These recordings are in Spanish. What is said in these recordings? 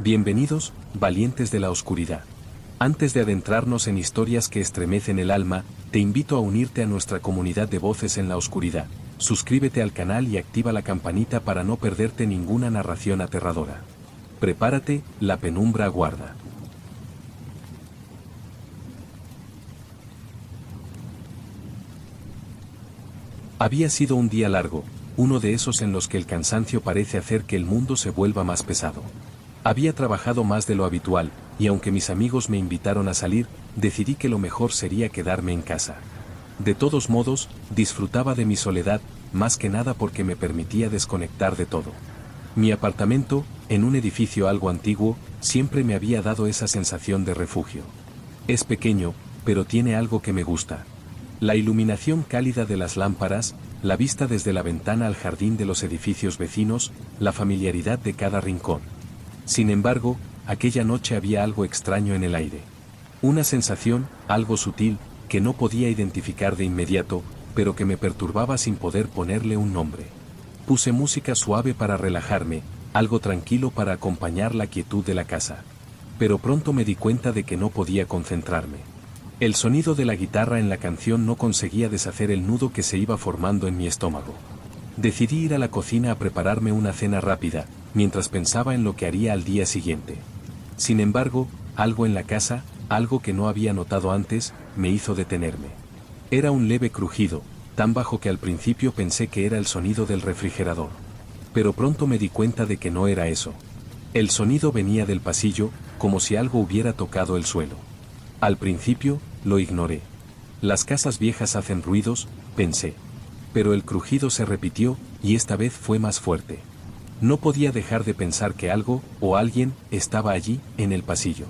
Bienvenidos, valientes de la oscuridad. Antes de adentrarnos en historias que estremecen el alma, te invito a unirte a nuestra comunidad de voces en la oscuridad. Suscríbete al canal y activa la campanita para no perderte ninguna narración aterradora. Prepárate, la penumbra aguarda. Había sido un día largo, uno de esos en los que el cansancio parece hacer que el mundo se vuelva más pesado. Había trabajado más de lo habitual, y aunque mis amigos me invitaron a salir, decidí que lo mejor sería quedarme en casa. De todos modos, disfrutaba de mi soledad, más que nada porque me permitía desconectar de todo. Mi apartamento, en un edificio algo antiguo, siempre me había dado esa sensación de refugio. Es pequeño, pero tiene algo que me gusta. La iluminación cálida de las lámparas, la vista desde la ventana al jardín de los edificios vecinos, la familiaridad de cada rincón. Sin embargo, aquella noche había algo extraño en el aire. Una sensación, algo sutil, que no podía identificar de inmediato, pero que me perturbaba sin poder ponerle un nombre. Puse música suave para relajarme, algo tranquilo para acompañar la quietud de la casa. Pero pronto me di cuenta de que no podía concentrarme. El sonido de la guitarra en la canción no conseguía deshacer el nudo que se iba formando en mi estómago. Decidí ir a la cocina a prepararme una cena rápida, mientras pensaba en lo que haría al día siguiente. Sin embargo, algo en la casa, algo que no había notado antes, me hizo detenerme. Era un leve crujido, tan bajo que al principio pensé que era el sonido del refrigerador. Pero pronto me di cuenta de que no era eso. El sonido venía del pasillo, como si algo hubiera tocado el suelo. Al principio, lo ignoré. Las casas viejas hacen ruidos, pensé. Pero el crujido se repitió, y esta vez fue más fuerte. No podía dejar de pensar que algo, o alguien, estaba allí, en el pasillo.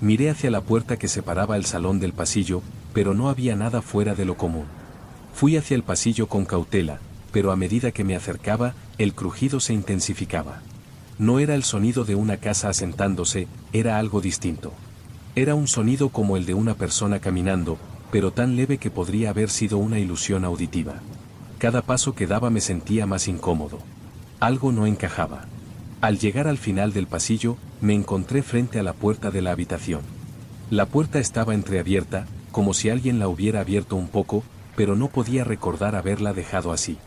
Miré hacia la puerta que separaba el salón del pasillo, pero no había nada fuera de lo común. Fui hacia el pasillo con cautela, pero a medida que me acercaba, el crujido se intensificaba. No era el sonido de una casa asentándose, era algo distinto. Era un sonido como el de una persona caminando, pero tan leve que podría haber sido una ilusión auditiva. Cada paso que daba me sentía más incómodo. Algo no encajaba. Al llegar al final del pasillo, me encontré frente a la puerta de la habitación. La puerta estaba entreabierta, como si alguien la hubiera abierto un poco, pero no podía recordar haberla dejado así.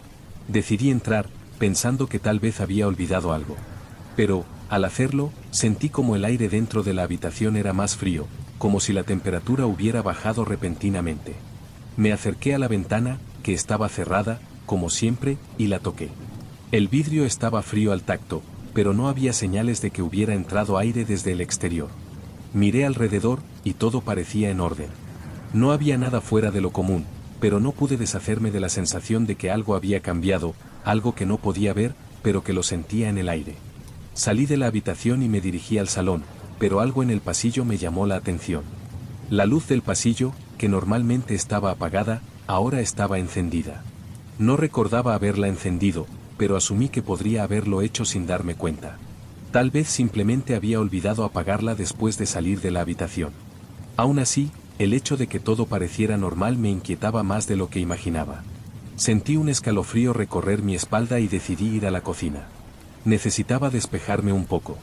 Decidí entrar, pensando que tal vez había olvidado algo. Pero, al hacerlo, sentí como el aire dentro de la habitación era más frío, como si la temperatura hubiera bajado repentinamente. Me acerqué a la ventana, que estaba cerrada, como siempre, y la toqué. El vidrio estaba frío al tacto, pero no había señales de que hubiera entrado aire desde el exterior. Miré alrededor, y todo parecía en orden. No había nada fuera de lo común, pero no pude deshacerme de la sensación de que algo había cambiado, algo que no podía ver, pero que lo sentía en el aire. Salí de la habitación y me dirigí al salón, pero algo en el pasillo me llamó la atención. La luz del pasillo, que normalmente estaba apagada, ahora estaba encendida. No recordaba haberla encendido, pero asumí que podría haberlo hecho sin darme cuenta. Tal vez simplemente había olvidado apagarla después de salir de la habitación. Aún así, el hecho de que todo pareciera normal me inquietaba más de lo que imaginaba. Sentí un escalofrío recorrer mi espalda y decidí ir a la cocina. Necesitaba despejarme un poco.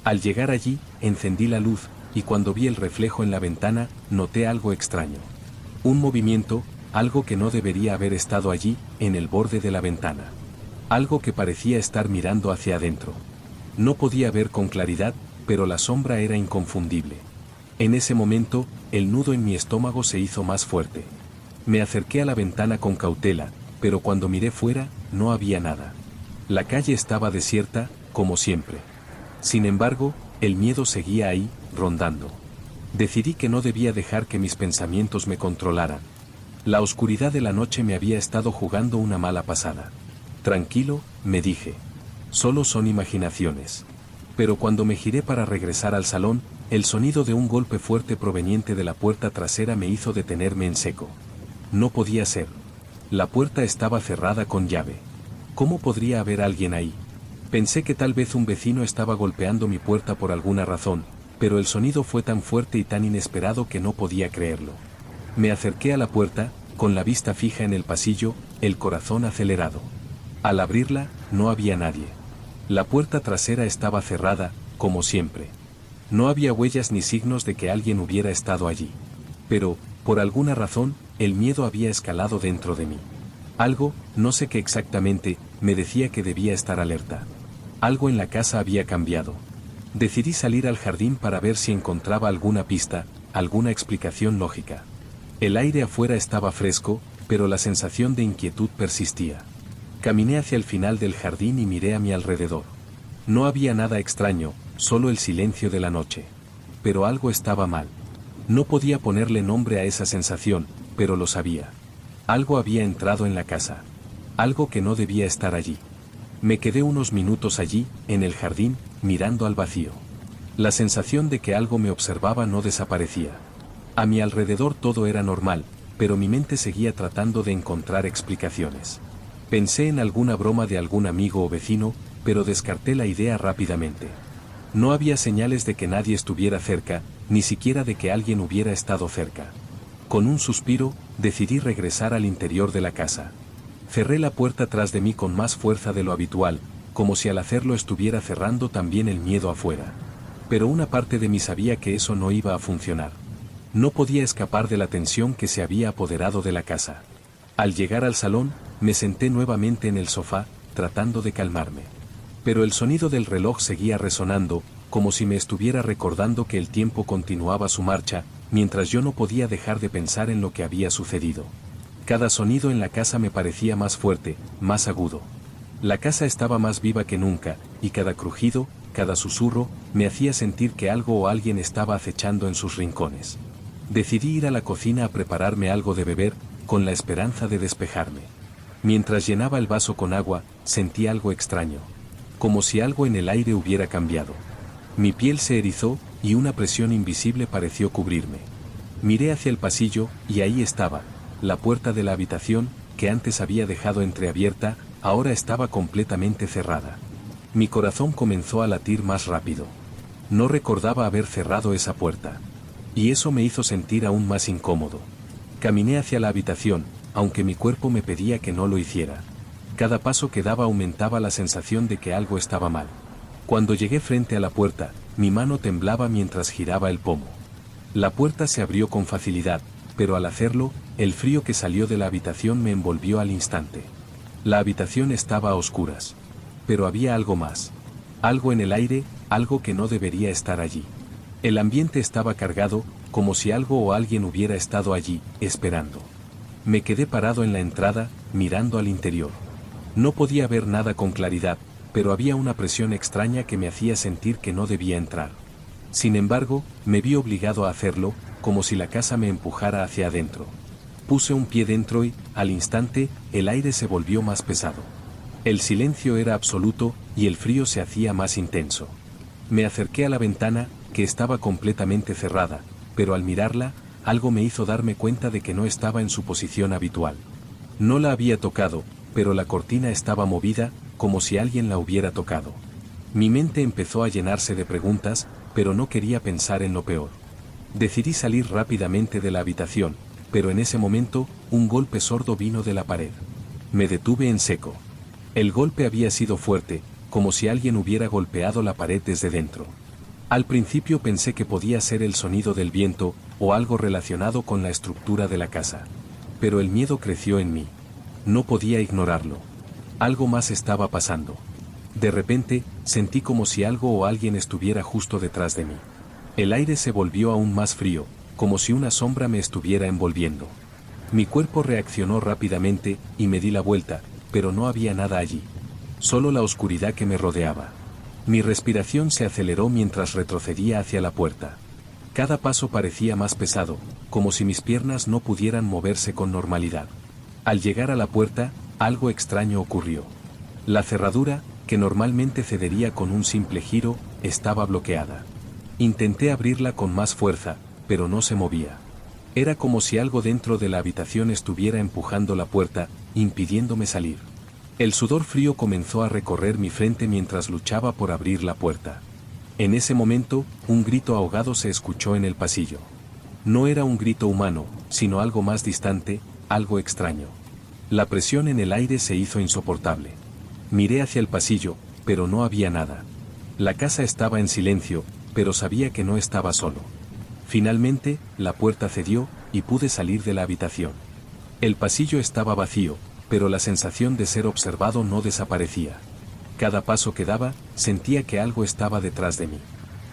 Al llegar allí, encendí la luz, y cuando vi el reflejo en la ventana, noté algo extraño. Un movimiento, algo que no debería haber estado allí, en el borde de la ventana. Algo que parecía estar mirando hacia adentro. No podía ver con claridad, pero la sombra era inconfundible. En ese momento, el nudo en mi estómago se hizo más fuerte. Me acerqué a la ventana con cautela, pero cuando miré fuera, no había nada. La calle estaba desierta, como siempre. Sin embargo, el miedo seguía ahí, rondando. Decidí que no debía dejar que mis pensamientos me controlaran. La oscuridad de la noche me había estado jugando una mala pasada. Tranquilo, me dije. Solo son imaginaciones. Pero cuando me giré para regresar al salón, el sonido de un golpe fuerte proveniente de la puerta trasera me hizo detenerme en seco. No podía ser. La puerta estaba cerrada con llave. ¿Cómo podría haber alguien ahí? Pensé que tal vez un vecino estaba golpeando mi puerta por alguna razón, pero el sonido fue tan fuerte y tan inesperado que no podía creerlo. Me acerqué a la puerta, con la vista fija en el pasillo, el corazón acelerado. Al abrirla, no había nadie. La puerta trasera estaba cerrada, como siempre. No había huellas ni signos de que alguien hubiera estado allí. Pero, por alguna razón, el miedo había escalado dentro de mí. Algo, no sé qué exactamente, me decía que debía estar alerta. Algo en la casa había cambiado. Decidí salir al jardín para ver si encontraba alguna pista, alguna explicación lógica. El aire afuera estaba fresco, pero la sensación de inquietud persistía. Caminé hacia el final del jardín y miré a mi alrededor. No había nada extraño, solo el silencio de la noche. Pero algo estaba mal. No podía ponerle nombre a esa sensación, pero lo sabía. Algo había entrado en la casa. Algo que no debía estar allí. Me quedé unos minutos allí, en el jardín, mirando al vacío. La sensación de que algo me observaba no desaparecía. A mi alrededor todo era normal, pero mi mente seguía tratando de encontrar explicaciones. Pensé en alguna broma de algún amigo o vecino, pero descarté la idea rápidamente. No había señales de que nadie estuviera cerca, ni siquiera de que alguien hubiera estado cerca. Con un suspiro, decidí regresar al interior de la casa. Cerré la puerta tras de mí con más fuerza de lo habitual, como si al hacerlo estuviera cerrando también el miedo afuera. Pero una parte de mí sabía que eso no iba a funcionar. No podía escapar de la tensión que se había apoderado de la casa. Al llegar al salón, me senté nuevamente en el sofá, tratando de calmarme. Pero el sonido del reloj seguía resonando, como si me estuviera recordando que el tiempo continuaba su marcha, mientras yo no podía dejar de pensar en lo que había sucedido. Cada sonido en la casa me parecía más fuerte, más agudo. La casa estaba más viva que nunca, y cada crujido, cada susurro, me hacía sentir que algo o alguien estaba acechando en sus rincones. Decidí ir a la cocina a prepararme algo de beber, con la esperanza de despejarme. Mientras llenaba el vaso con agua, sentí algo extraño. Como si algo en el aire hubiera cambiado. Mi piel se erizó, y una presión invisible pareció cubrirme. Miré hacia el pasillo, y ahí estaba. La puerta de la habitación, que antes había dejado entreabierta, ahora estaba completamente cerrada. Mi corazón comenzó a latir más rápido. No recordaba haber cerrado esa puerta. Y eso me hizo sentir aún más incómodo. Caminé hacia la habitación, aunque mi cuerpo me pedía que no lo hiciera. Cada paso que daba aumentaba la sensación de que algo estaba mal. Cuando llegué frente a la puerta, mi mano temblaba mientras giraba el pomo. La puerta se abrió con facilidad, pero al hacerlo, el frío que salió de la habitación me envolvió al instante. La habitación estaba a oscuras. Pero había algo más. Algo en el aire, algo que no debería estar allí. El ambiente estaba cargado, como si algo o alguien hubiera estado allí, esperando. Me quedé parado en la entrada, mirando al interior. No podía ver nada con claridad, pero había una presión extraña que me hacía sentir que no debía entrar. Sin embargo, me vi obligado a hacerlo, como si la casa me empujara hacia adentro. Puse un pie dentro y, al instante, el aire se volvió más pesado. El silencio era absoluto, y el frío se hacía más intenso. Me acerqué a la ventana, que estaba completamente cerrada, pero al mirarla, algo me hizo darme cuenta de que no estaba en su posición habitual. No la había tocado, pero la cortina estaba movida, como si alguien la hubiera tocado. Mi mente empezó a llenarse de preguntas, pero no quería pensar en lo peor. Decidí salir rápidamente de la habitación, pero en ese momento, un golpe sordo vino de la pared. Me detuve en seco. El golpe había sido fuerte, como si alguien hubiera golpeado la pared desde dentro. Al principio pensé que podía ser el sonido del viento, o algo relacionado con la estructura de la casa. Pero el miedo creció en mí. No podía ignorarlo. Algo más estaba pasando. De repente, sentí como si algo o alguien estuviera justo detrás de mí. El aire se volvió aún más frío, como si una sombra me estuviera envolviendo. Mi cuerpo reaccionó rápidamente, y me di la vuelta, pero no había nada allí. Solo la oscuridad que me rodeaba. Mi respiración se aceleró mientras retrocedía hacia la puerta. Cada paso parecía más pesado, como si mis piernas no pudieran moverse con normalidad. Al llegar a la puerta, algo extraño ocurrió. La cerradura, que normalmente cedería con un simple giro, estaba bloqueada. Intenté abrirla con más fuerza, pero no se movía. Era como si algo dentro de la habitación estuviera empujando la puerta, impidiéndome salir. El sudor frío comenzó a recorrer mi frente mientras luchaba por abrir la puerta. En ese momento, un grito ahogado se escuchó en el pasillo. No era un grito humano, sino algo más distante, algo extraño. La presión en el aire se hizo insoportable. Miré hacia el pasillo, pero no había nada. La casa estaba en silencio, pero sabía que no estaba solo. Finalmente, la puerta cedió, y pude salir de la habitación. El pasillo estaba vacío, pero la sensación de ser observado no desaparecía. Cada paso que daba, sentía que algo estaba detrás de mí.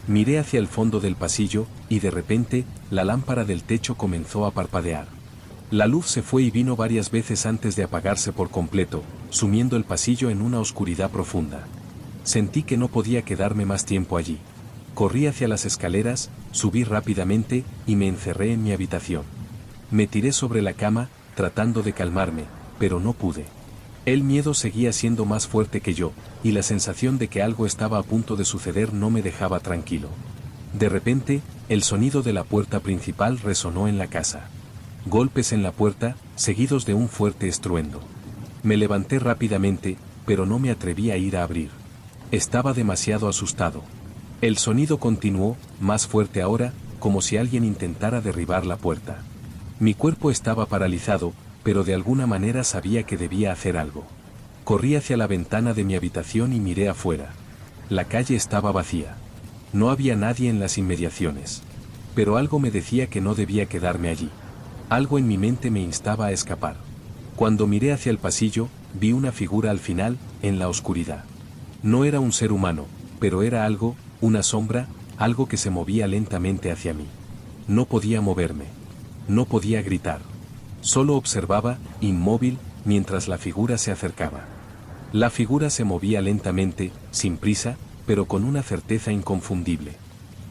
Miré hacia el fondo del pasillo, y de repente, la lámpara del techo comenzó a parpadear. La luz se fue y vino varias veces antes de apagarse por completo, sumiendo el pasillo en una oscuridad profunda. Sentí que no podía quedarme más tiempo allí. Corrí hacia las escaleras, subí rápidamente, y me encerré en mi habitación. Me tiré sobre la cama, tratando de calmarme, pero no pude. El miedo seguía siendo más fuerte que yo, y la sensación de que algo estaba a punto de suceder no me dejaba tranquilo. De repente, el sonido de la puerta principal resonó en la casa. Golpes en la puerta, seguidos de un fuerte estruendo. Me levanté rápidamente, pero no me atreví a ir a abrir. Estaba demasiado asustado. El sonido continuó, más fuerte ahora, como si alguien intentara derribar la puerta. Mi cuerpo estaba paralizado, pero de alguna manera sabía que debía hacer algo. Corrí hacia la ventana de mi habitación y miré afuera. La calle estaba vacía. No había nadie en las inmediaciones. Pero algo me decía que no debía quedarme allí. Algo en mi mente me instaba a escapar. Cuando miré hacia el pasillo, vi una figura al final, en la oscuridad. No era un ser humano, pero era algo, una sombra, algo que se movía lentamente hacia mí. No podía moverme. No podía gritar. Solo observaba, inmóvil, mientras la figura se acercaba. La figura se movía lentamente, sin prisa, pero con una certeza inconfundible.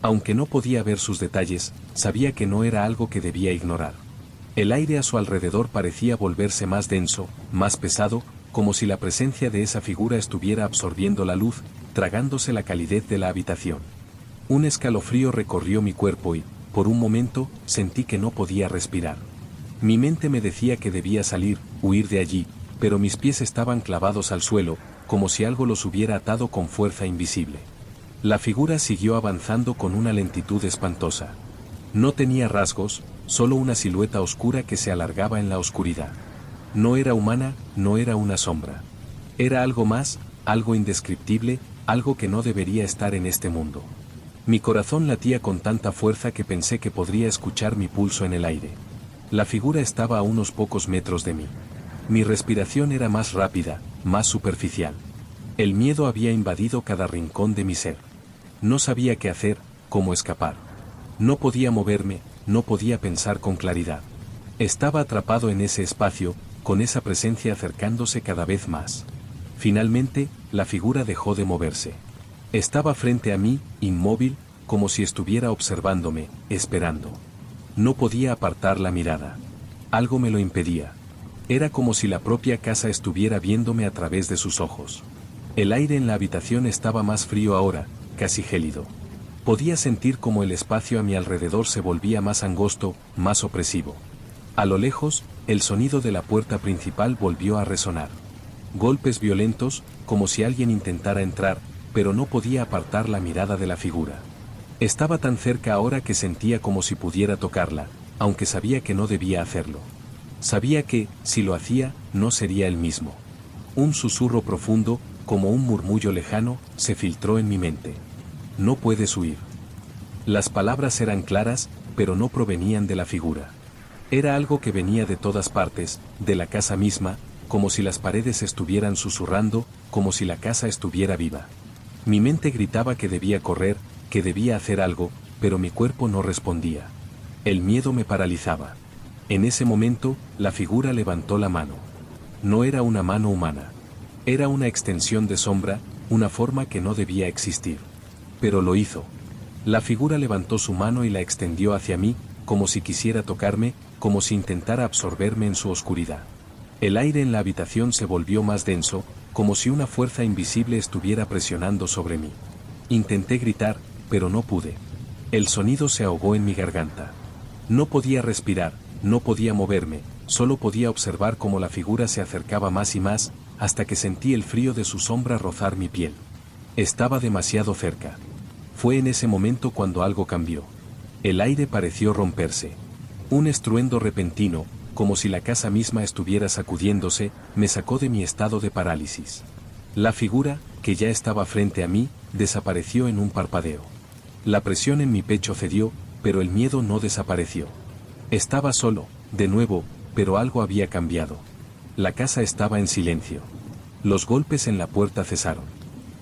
Aunque no podía ver sus detalles, sabía que no era algo que debía ignorar. El aire a su alrededor parecía volverse más denso, más pesado, como si la presencia de esa figura estuviera absorbiendo la luz, tragándose la calidez de la habitación. Un escalofrío recorrió mi cuerpo y, por un momento, sentí que no podía respirar. Mi mente me decía que debía salir, huir de allí, pero mis pies estaban clavados al suelo, como si algo los hubiera atado con fuerza invisible. La figura siguió avanzando con una lentitud espantosa. No tenía rasgos, solo una silueta oscura que se alargaba en la oscuridad. No era humana, no era una sombra. Era algo más, algo indescriptible, algo que no debería estar en este mundo. Mi corazón latía con tanta fuerza que pensé que podría escuchar mi pulso en el aire. La figura estaba a unos pocos metros de mí. Mi respiración era más rápida, más superficial. El miedo había invadido cada rincón de mi ser. No sabía qué hacer, cómo escapar. No podía moverme, no podía pensar con claridad. Estaba atrapado en ese espacio, con esa presencia acercándose cada vez más. Finalmente, la figura dejó de moverse. Estaba frente a mí, inmóvil, como si estuviera observándome, esperando. No podía apartar la mirada. Algo me lo impedía. Era como si la propia casa estuviera viéndome a través de sus ojos. El aire en la habitación estaba más frío ahora, casi gélido. Podía sentir como el espacio a mi alrededor se volvía más angosto, más opresivo. A lo lejos, el sonido de la puerta principal volvió a resonar. Golpes violentos, como si alguien intentara entrar, pero no podía apartar la mirada de la figura. Estaba tan cerca ahora que sentía como si pudiera tocarla, aunque sabía que no debía hacerlo. Sabía que, si lo hacía, no sería el mismo. Un susurro profundo, como un murmullo lejano, se filtró en mi mente. No puedes huir. Las palabras eran claras, pero no provenían de la figura. Era algo que venía de todas partes, de la casa misma, como si las paredes estuvieran susurrando, como si la casa estuviera viva. Mi mente gritaba que debía correr, que debía hacer algo, pero mi cuerpo no respondía. El miedo me paralizaba. En ese momento, la figura levantó la mano. No era una mano humana. Era una extensión de sombra, una forma que no debía existir. Pero lo hizo. La figura levantó su mano y la extendió hacia mí, como si quisiera tocarme, como si intentara absorberme en su oscuridad. El aire en la habitación se volvió más denso, como si una fuerza invisible estuviera presionando sobre mí. Intenté gritar, pero no pude. El sonido se ahogó en mi garganta. No podía respirar, no podía moverme, solo podía observar cómo la figura se acercaba más y más, hasta que sentí el frío de su sombra rozar mi piel. Estaba demasiado cerca. Fue en ese momento cuando algo cambió. El aire pareció romperse. Un estruendo repentino, como si la casa misma estuviera sacudiéndose, me sacó de mi estado de parálisis. La figura, que ya estaba frente a mí, desapareció en un parpadeo. La presión en mi pecho cedió, pero el miedo no desapareció. Estaba solo, de nuevo, pero algo había cambiado. La casa estaba en silencio. Los golpes en la puerta cesaron.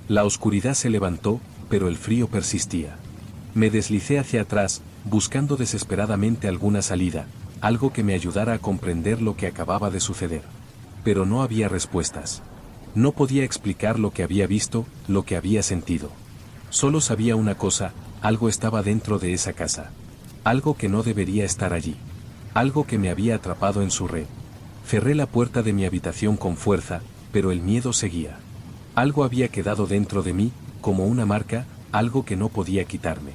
La oscuridad se levantó, pero el frío persistía. Me deslicé hacia atrás, buscando desesperadamente alguna salida, algo que me ayudara a comprender lo que acababa de suceder. Pero no había respuestas. No podía explicar lo que había visto, lo que había sentido. Solo sabía una cosa, algo estaba dentro de esa casa. Algo que no debería estar allí. Algo que me había atrapado en su red. Cerré la puerta de mi habitación con fuerza, pero el miedo seguía. Algo había quedado dentro de mí, como una marca, algo que no podía quitarme.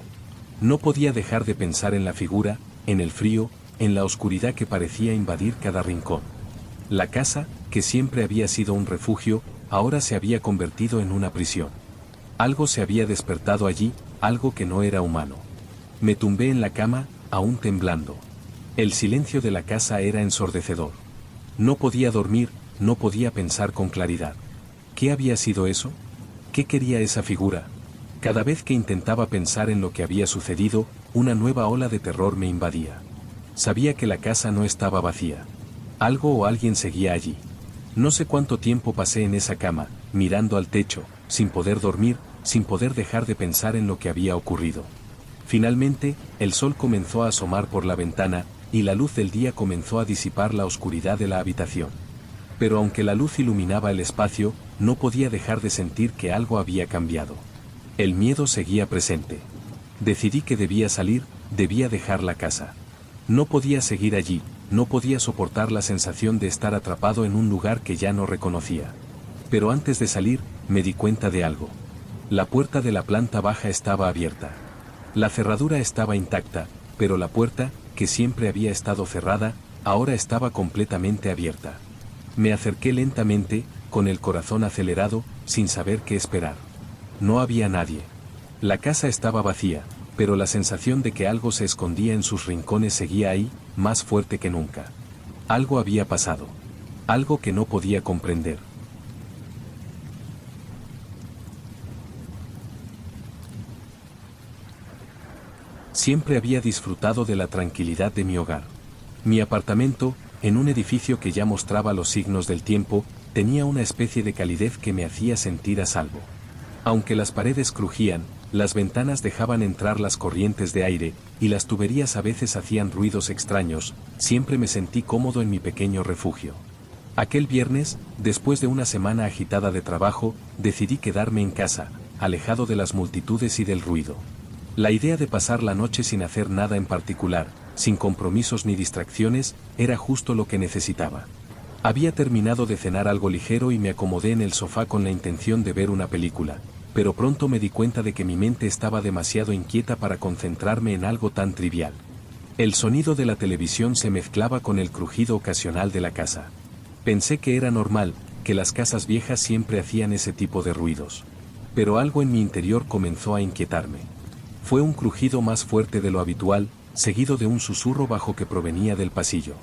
No podía dejar de pensar en la figura, en el frío, en la oscuridad que parecía invadir cada rincón. La casa, que siempre había sido un refugio, ahora se había convertido en una prisión. Algo se había despertado allí, algo que no era humano. Me tumbé en la cama, aún temblando. El silencio de la casa era ensordecedor. No podía dormir, no podía pensar con claridad. ¿Qué había sido eso? ¿Qué quería esa figura? Cada vez que intentaba pensar en lo que había sucedido, una nueva ola de terror me invadía. Sabía que la casa no estaba vacía. Algo o alguien seguía allí. No sé cuánto tiempo pasé en esa cama, mirando al techo, sin poder dormir, sin poder dejar de pensar en lo que había ocurrido. Finalmente, el sol comenzó a asomar por la ventana, y la luz del día comenzó a disipar la oscuridad de la habitación. Pero aunque la luz iluminaba el espacio, no podía dejar de sentir que algo había cambiado. El miedo seguía presente. Decidí que debía salir, debía dejar la casa. No podía seguir allí, no podía soportar la sensación de estar atrapado en un lugar que ya no reconocía. Pero antes de salir, me di cuenta de algo. La puerta de la planta baja estaba abierta. La cerradura estaba intacta, pero la puerta, que siempre había estado cerrada, ahora estaba completamente abierta. Me acerqué lentamente, con el corazón acelerado, sin saber qué esperar. No había nadie. La casa estaba vacía, pero la sensación de que algo se escondía en sus rincones seguía ahí, más fuerte que nunca. Algo había pasado. Algo que no podía comprender. Siempre había disfrutado de la tranquilidad de mi hogar. Mi apartamento, en un edificio que ya mostraba los signos del tiempo, tenía una especie de calidez que me hacía sentir a salvo. Aunque las paredes crujían, las ventanas dejaban entrar las corrientes de aire, y las tuberías a veces hacían ruidos extraños, siempre me sentí cómodo en mi pequeño refugio. Aquel viernes, después de una semana agitada de trabajo, decidí quedarme en casa, alejado de las multitudes y del ruido. La idea de pasar la noche sin hacer nada en particular, sin compromisos ni distracciones, era justo lo que necesitaba. Había terminado de cenar algo ligero y me acomodé en el sofá con la intención de ver una película, pero pronto me di cuenta de que mi mente estaba demasiado inquieta para concentrarme en algo tan trivial. El sonido de la televisión se mezclaba con el crujido ocasional de la casa. Pensé que era normal, que las casas viejas siempre hacían ese tipo de ruidos. Pero algo en mi interior comenzó a inquietarme. Fue un crujido más fuerte de lo habitual, seguido de un susurro bajo que provenía del pasillo.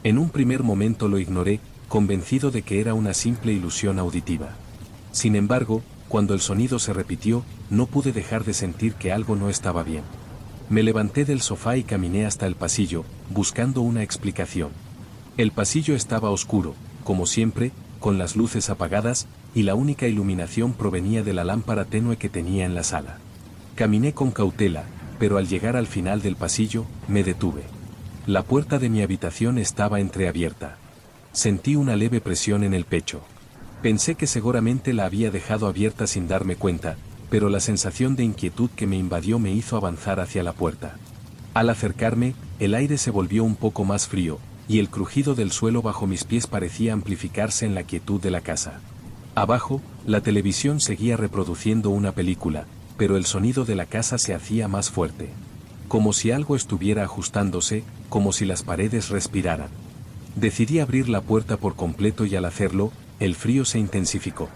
En un primer momento lo ignoré, convencido de que era una simple ilusión auditiva. Sin embargo, cuando el sonido se repitió, no pude dejar de sentir que algo no estaba bien. Me levanté del sofá y caminé hasta el pasillo, buscando una explicación. El pasillo estaba oscuro, como siempre, con las luces apagadas, y la única iluminación provenía de la lámpara tenue que tenía en la sala. Caminé con cautela, pero al llegar al final del pasillo, me detuve. La puerta de mi habitación estaba entreabierta. Sentí una leve presión en el pecho. Pensé que seguramente la había dejado abierta sin darme cuenta, pero la sensación de inquietud que me invadió me hizo avanzar hacia la puerta. Al acercarme, el aire se volvió un poco más frío, y el crujido del suelo bajo mis pies parecía amplificarse en la quietud de la casa. Abajo, la televisión seguía reproduciendo una película, pero el sonido de la casa se hacía más fuerte. Como si algo estuviera ajustándose, como si las paredes respiraran. Decidí abrir la puerta por completo y al hacerlo, el frío se intensificó.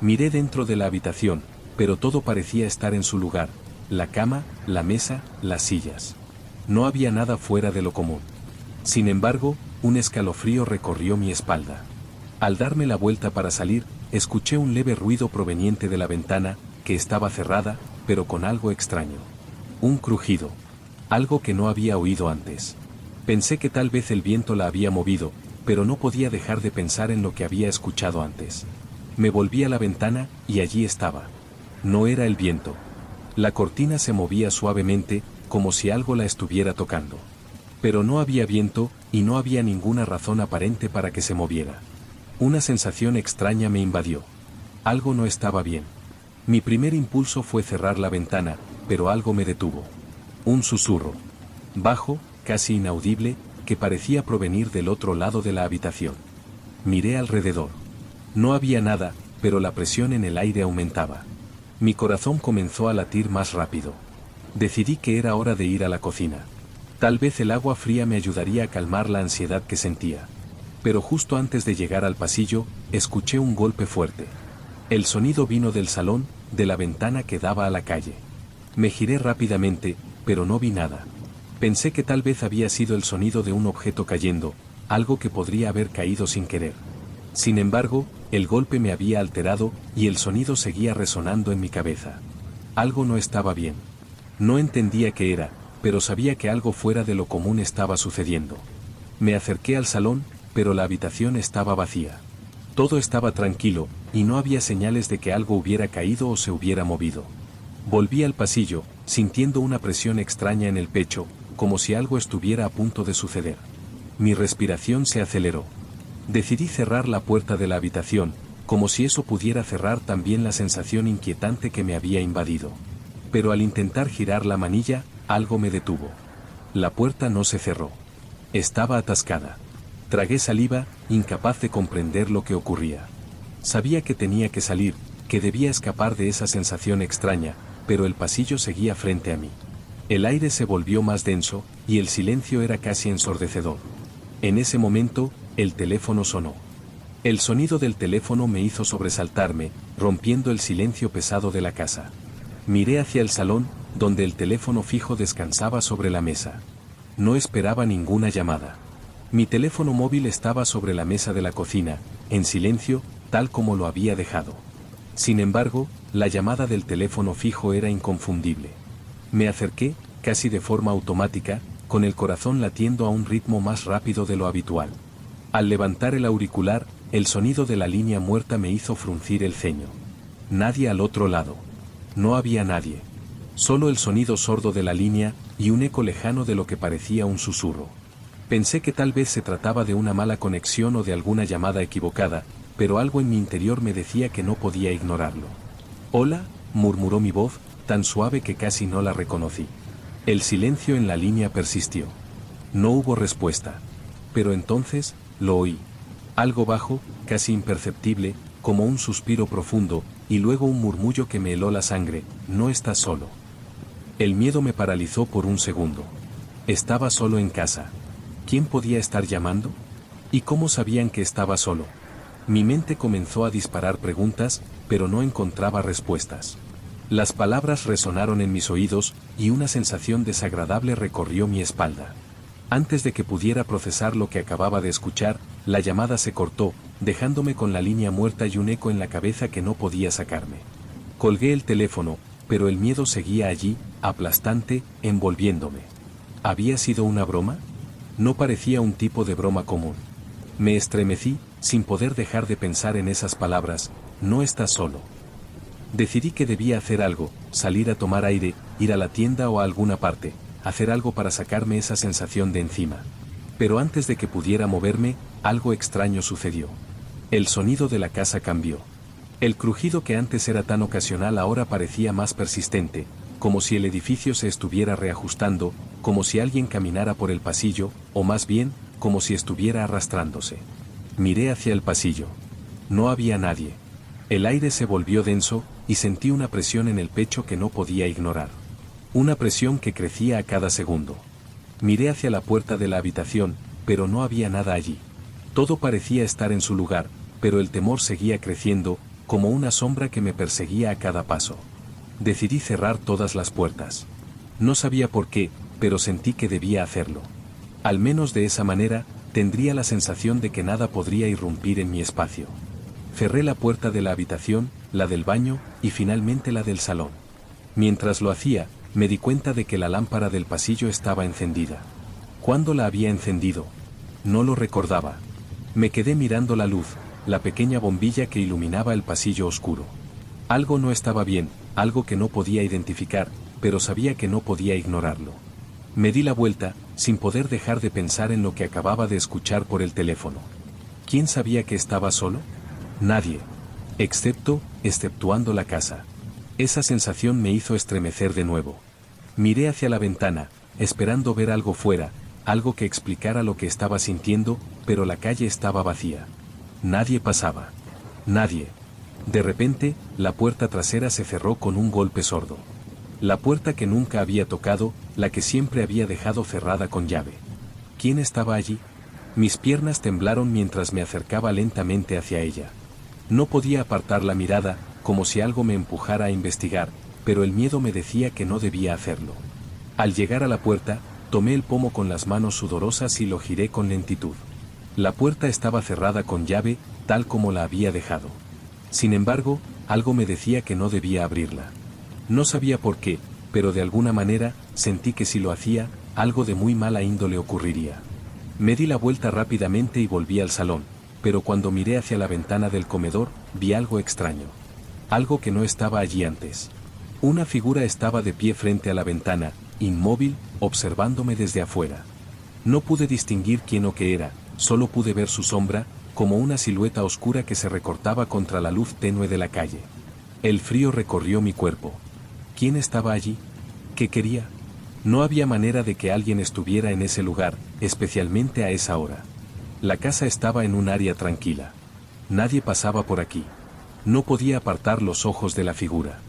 Miré dentro de la habitación, pero todo parecía estar en su lugar, la cama, la mesa, las sillas. No había nada fuera de lo común. Sin embargo, un escalofrío recorrió mi espalda. Al darme la vuelta para salir, escuché un leve ruido proveniente de la ventana, que estaba cerrada, pero con algo extraño. Un crujido. Algo que no había oído antes. Pensé que tal vez el viento la había movido, pero no podía dejar de pensar en lo que había escuchado antes. Me volví a la ventana, y allí estaba. No era el viento. La cortina se movía suavemente, como si algo la estuviera tocando. Pero no había viento, y no había ninguna razón aparente para que se moviera. Una sensación extraña me invadió. Algo no estaba bien. Mi primer impulso fue cerrar la ventana, pero algo me detuvo. Un susurro. Bajo, casi inaudible, que parecía provenir del otro lado de la habitación. Miré alrededor. No había nada, pero la presión en el aire aumentaba. Mi corazón comenzó a latir más rápido. Decidí que era hora de ir a la cocina. Tal vez el agua fría me ayudaría a calmar la ansiedad que sentía. Pero justo antes de llegar al pasillo, escuché un golpe fuerte. El sonido vino del salón, de la ventana que daba a la calle. Me giré rápidamente, pero no vi nada. Pensé que tal vez había sido el sonido de un objeto cayendo, algo que podría haber caído sin querer. Sin embargo, el golpe me había alterado, y el sonido seguía resonando en mi cabeza. Algo no estaba bien. No entendía qué era, pero sabía que algo fuera de lo común estaba sucediendo. Me acerqué al salón, pero la habitación estaba vacía. Todo estaba tranquilo, y no había señales de que algo hubiera caído o se hubiera movido. Volví al pasillo, sintiendo una presión extraña en el pecho, como si algo estuviera a punto de suceder. Mi respiración se aceleró. Decidí cerrar la puerta de la habitación, como si eso pudiera cerrar también la sensación inquietante que me había invadido. Pero al intentar girar la manilla, algo me detuvo. La puerta no se cerró. Estaba atascada. Tragué saliva, incapaz de comprender lo que ocurría. Sabía que tenía que salir, que debía escapar de esa sensación extraña, pero el pasillo seguía frente a mí. El aire se volvió más denso, y el silencio era casi ensordecedor. En ese momento, el teléfono sonó. El sonido del teléfono me hizo sobresaltarme, rompiendo el silencio pesado de la casa. Miré hacia el salón, donde el teléfono fijo descansaba sobre la mesa. No esperaba ninguna llamada. Mi teléfono móvil estaba sobre la mesa de la cocina, en silencio, tal como lo había dejado. Sin embargo, la llamada del teléfono fijo era inconfundible. Me acerqué, casi de forma automática, con el corazón latiendo a un ritmo más rápido de lo habitual. Al levantar el auricular, el sonido de la línea muerta me hizo fruncir el ceño. Nadie al otro lado. No había nadie. Solo el sonido sordo de la línea, y un eco lejano de lo que parecía un susurro. Pensé que tal vez se trataba de una mala conexión o de alguna llamada equivocada, pero algo en mi interior me decía que no podía ignorarlo. «Hola», murmuró mi voz, tan suave que casi no la reconocí. El silencio en la línea persistió. No hubo respuesta. Pero entonces, lo oí. Algo bajo, casi imperceptible, como un suspiro profundo, y luego un murmullo que me heló la sangre: «No estás solo». El miedo me paralizó por un segundo. Estaba solo en casa. ¿Quién podía estar llamando? ¿Y cómo sabían que estaba solo? Mi mente comenzó a disparar preguntas, pero no encontraba respuestas. Las palabras resonaron en mis oídos, y una sensación desagradable recorrió mi espalda. Antes de que pudiera procesar lo que acababa de escuchar, la llamada se cortó, dejándome con la línea muerta y un eco en la cabeza que no podía sacarme. Colgué el teléfono, pero el miedo seguía allí, aplastante, envolviéndome. ¿Había sido una broma? No parecía un tipo de broma común. Me estremecí, sin poder dejar de pensar en esas palabras: «No estás solo». Decidí que debía hacer algo, salir a tomar aire, ir a la tienda o a alguna parte, hacer algo para sacarme esa sensación de encima. Pero antes de que pudiera moverme, algo extraño sucedió. El sonido de la casa cambió. El crujido que antes era tan ocasional ahora parecía más persistente, como si el edificio se estuviera reajustando, como si alguien caminara por el pasillo, o más bien, como si estuviera arrastrándose. Miré hacia el pasillo. No había nadie. El aire se volvió denso, y sentí una presión en el pecho que no podía ignorar. Una presión que crecía a cada segundo. Miré hacia la puerta de la habitación, pero no había nada allí. Todo parecía estar en su lugar, pero el temor seguía creciendo, como una sombra que me perseguía a cada paso. Decidí cerrar todas las puertas. No sabía por qué, pero sentí que debía hacerlo. Al menos de esa manera, tendría la sensación de que nada podría irrumpir en mi espacio. Cerré la puerta de la habitación, la del baño, y finalmente la del salón. Mientras lo hacía, me di cuenta de que la lámpara del pasillo estaba encendida. ¿Cuándo la había encendido? No lo recordaba. Me quedé mirando la luz, la pequeña bombilla que iluminaba el pasillo oscuro. Algo no estaba bien, algo que no podía identificar, pero sabía que no podía ignorarlo. Me di la vuelta, sin poder dejar de pensar en lo que acababa de escuchar por el teléfono. ¿Quién sabía que estaba solo? Nadie. Exceptuando la casa. Esa sensación me hizo estremecer de nuevo. Miré hacia la ventana, esperando ver algo fuera, algo que explicara lo que estaba sintiendo, pero la calle estaba vacía. Nadie pasaba. Nadie. De repente, la puerta trasera se cerró con un golpe sordo. La puerta que nunca había tocado, la que siempre había dejado cerrada con llave. ¿Quién estaba allí? Mis piernas temblaron mientras me acercaba lentamente hacia ella. No podía apartar la mirada, como si algo me empujara a investigar, pero el miedo me decía que no debía hacerlo. Al llegar a la puerta, tomé el pomo con las manos sudorosas y lo giré con lentitud. La puerta estaba cerrada con llave, tal como la había dejado. Sin embargo, algo me decía que no debía abrirla. No sabía por qué, pero de alguna manera, sentí que si lo hacía, algo de muy mala índole ocurriría. Me di la vuelta rápidamente y volví al salón, pero cuando miré hacia la ventana del comedor, vi algo extraño. Algo que no estaba allí antes. Una figura estaba de pie frente a la ventana, inmóvil, observándome desde afuera. No pude distinguir quién o qué era, solo pude ver su sombra, como una silueta oscura que se recortaba contra la luz tenue de la calle. El frío recorrió mi cuerpo. ¿Quién estaba allí? ¿Qué quería? No había manera de que alguien estuviera en ese lugar, especialmente a esa hora. La casa estaba en un área tranquila. Nadie pasaba por aquí. No podía apartar los ojos de la figura.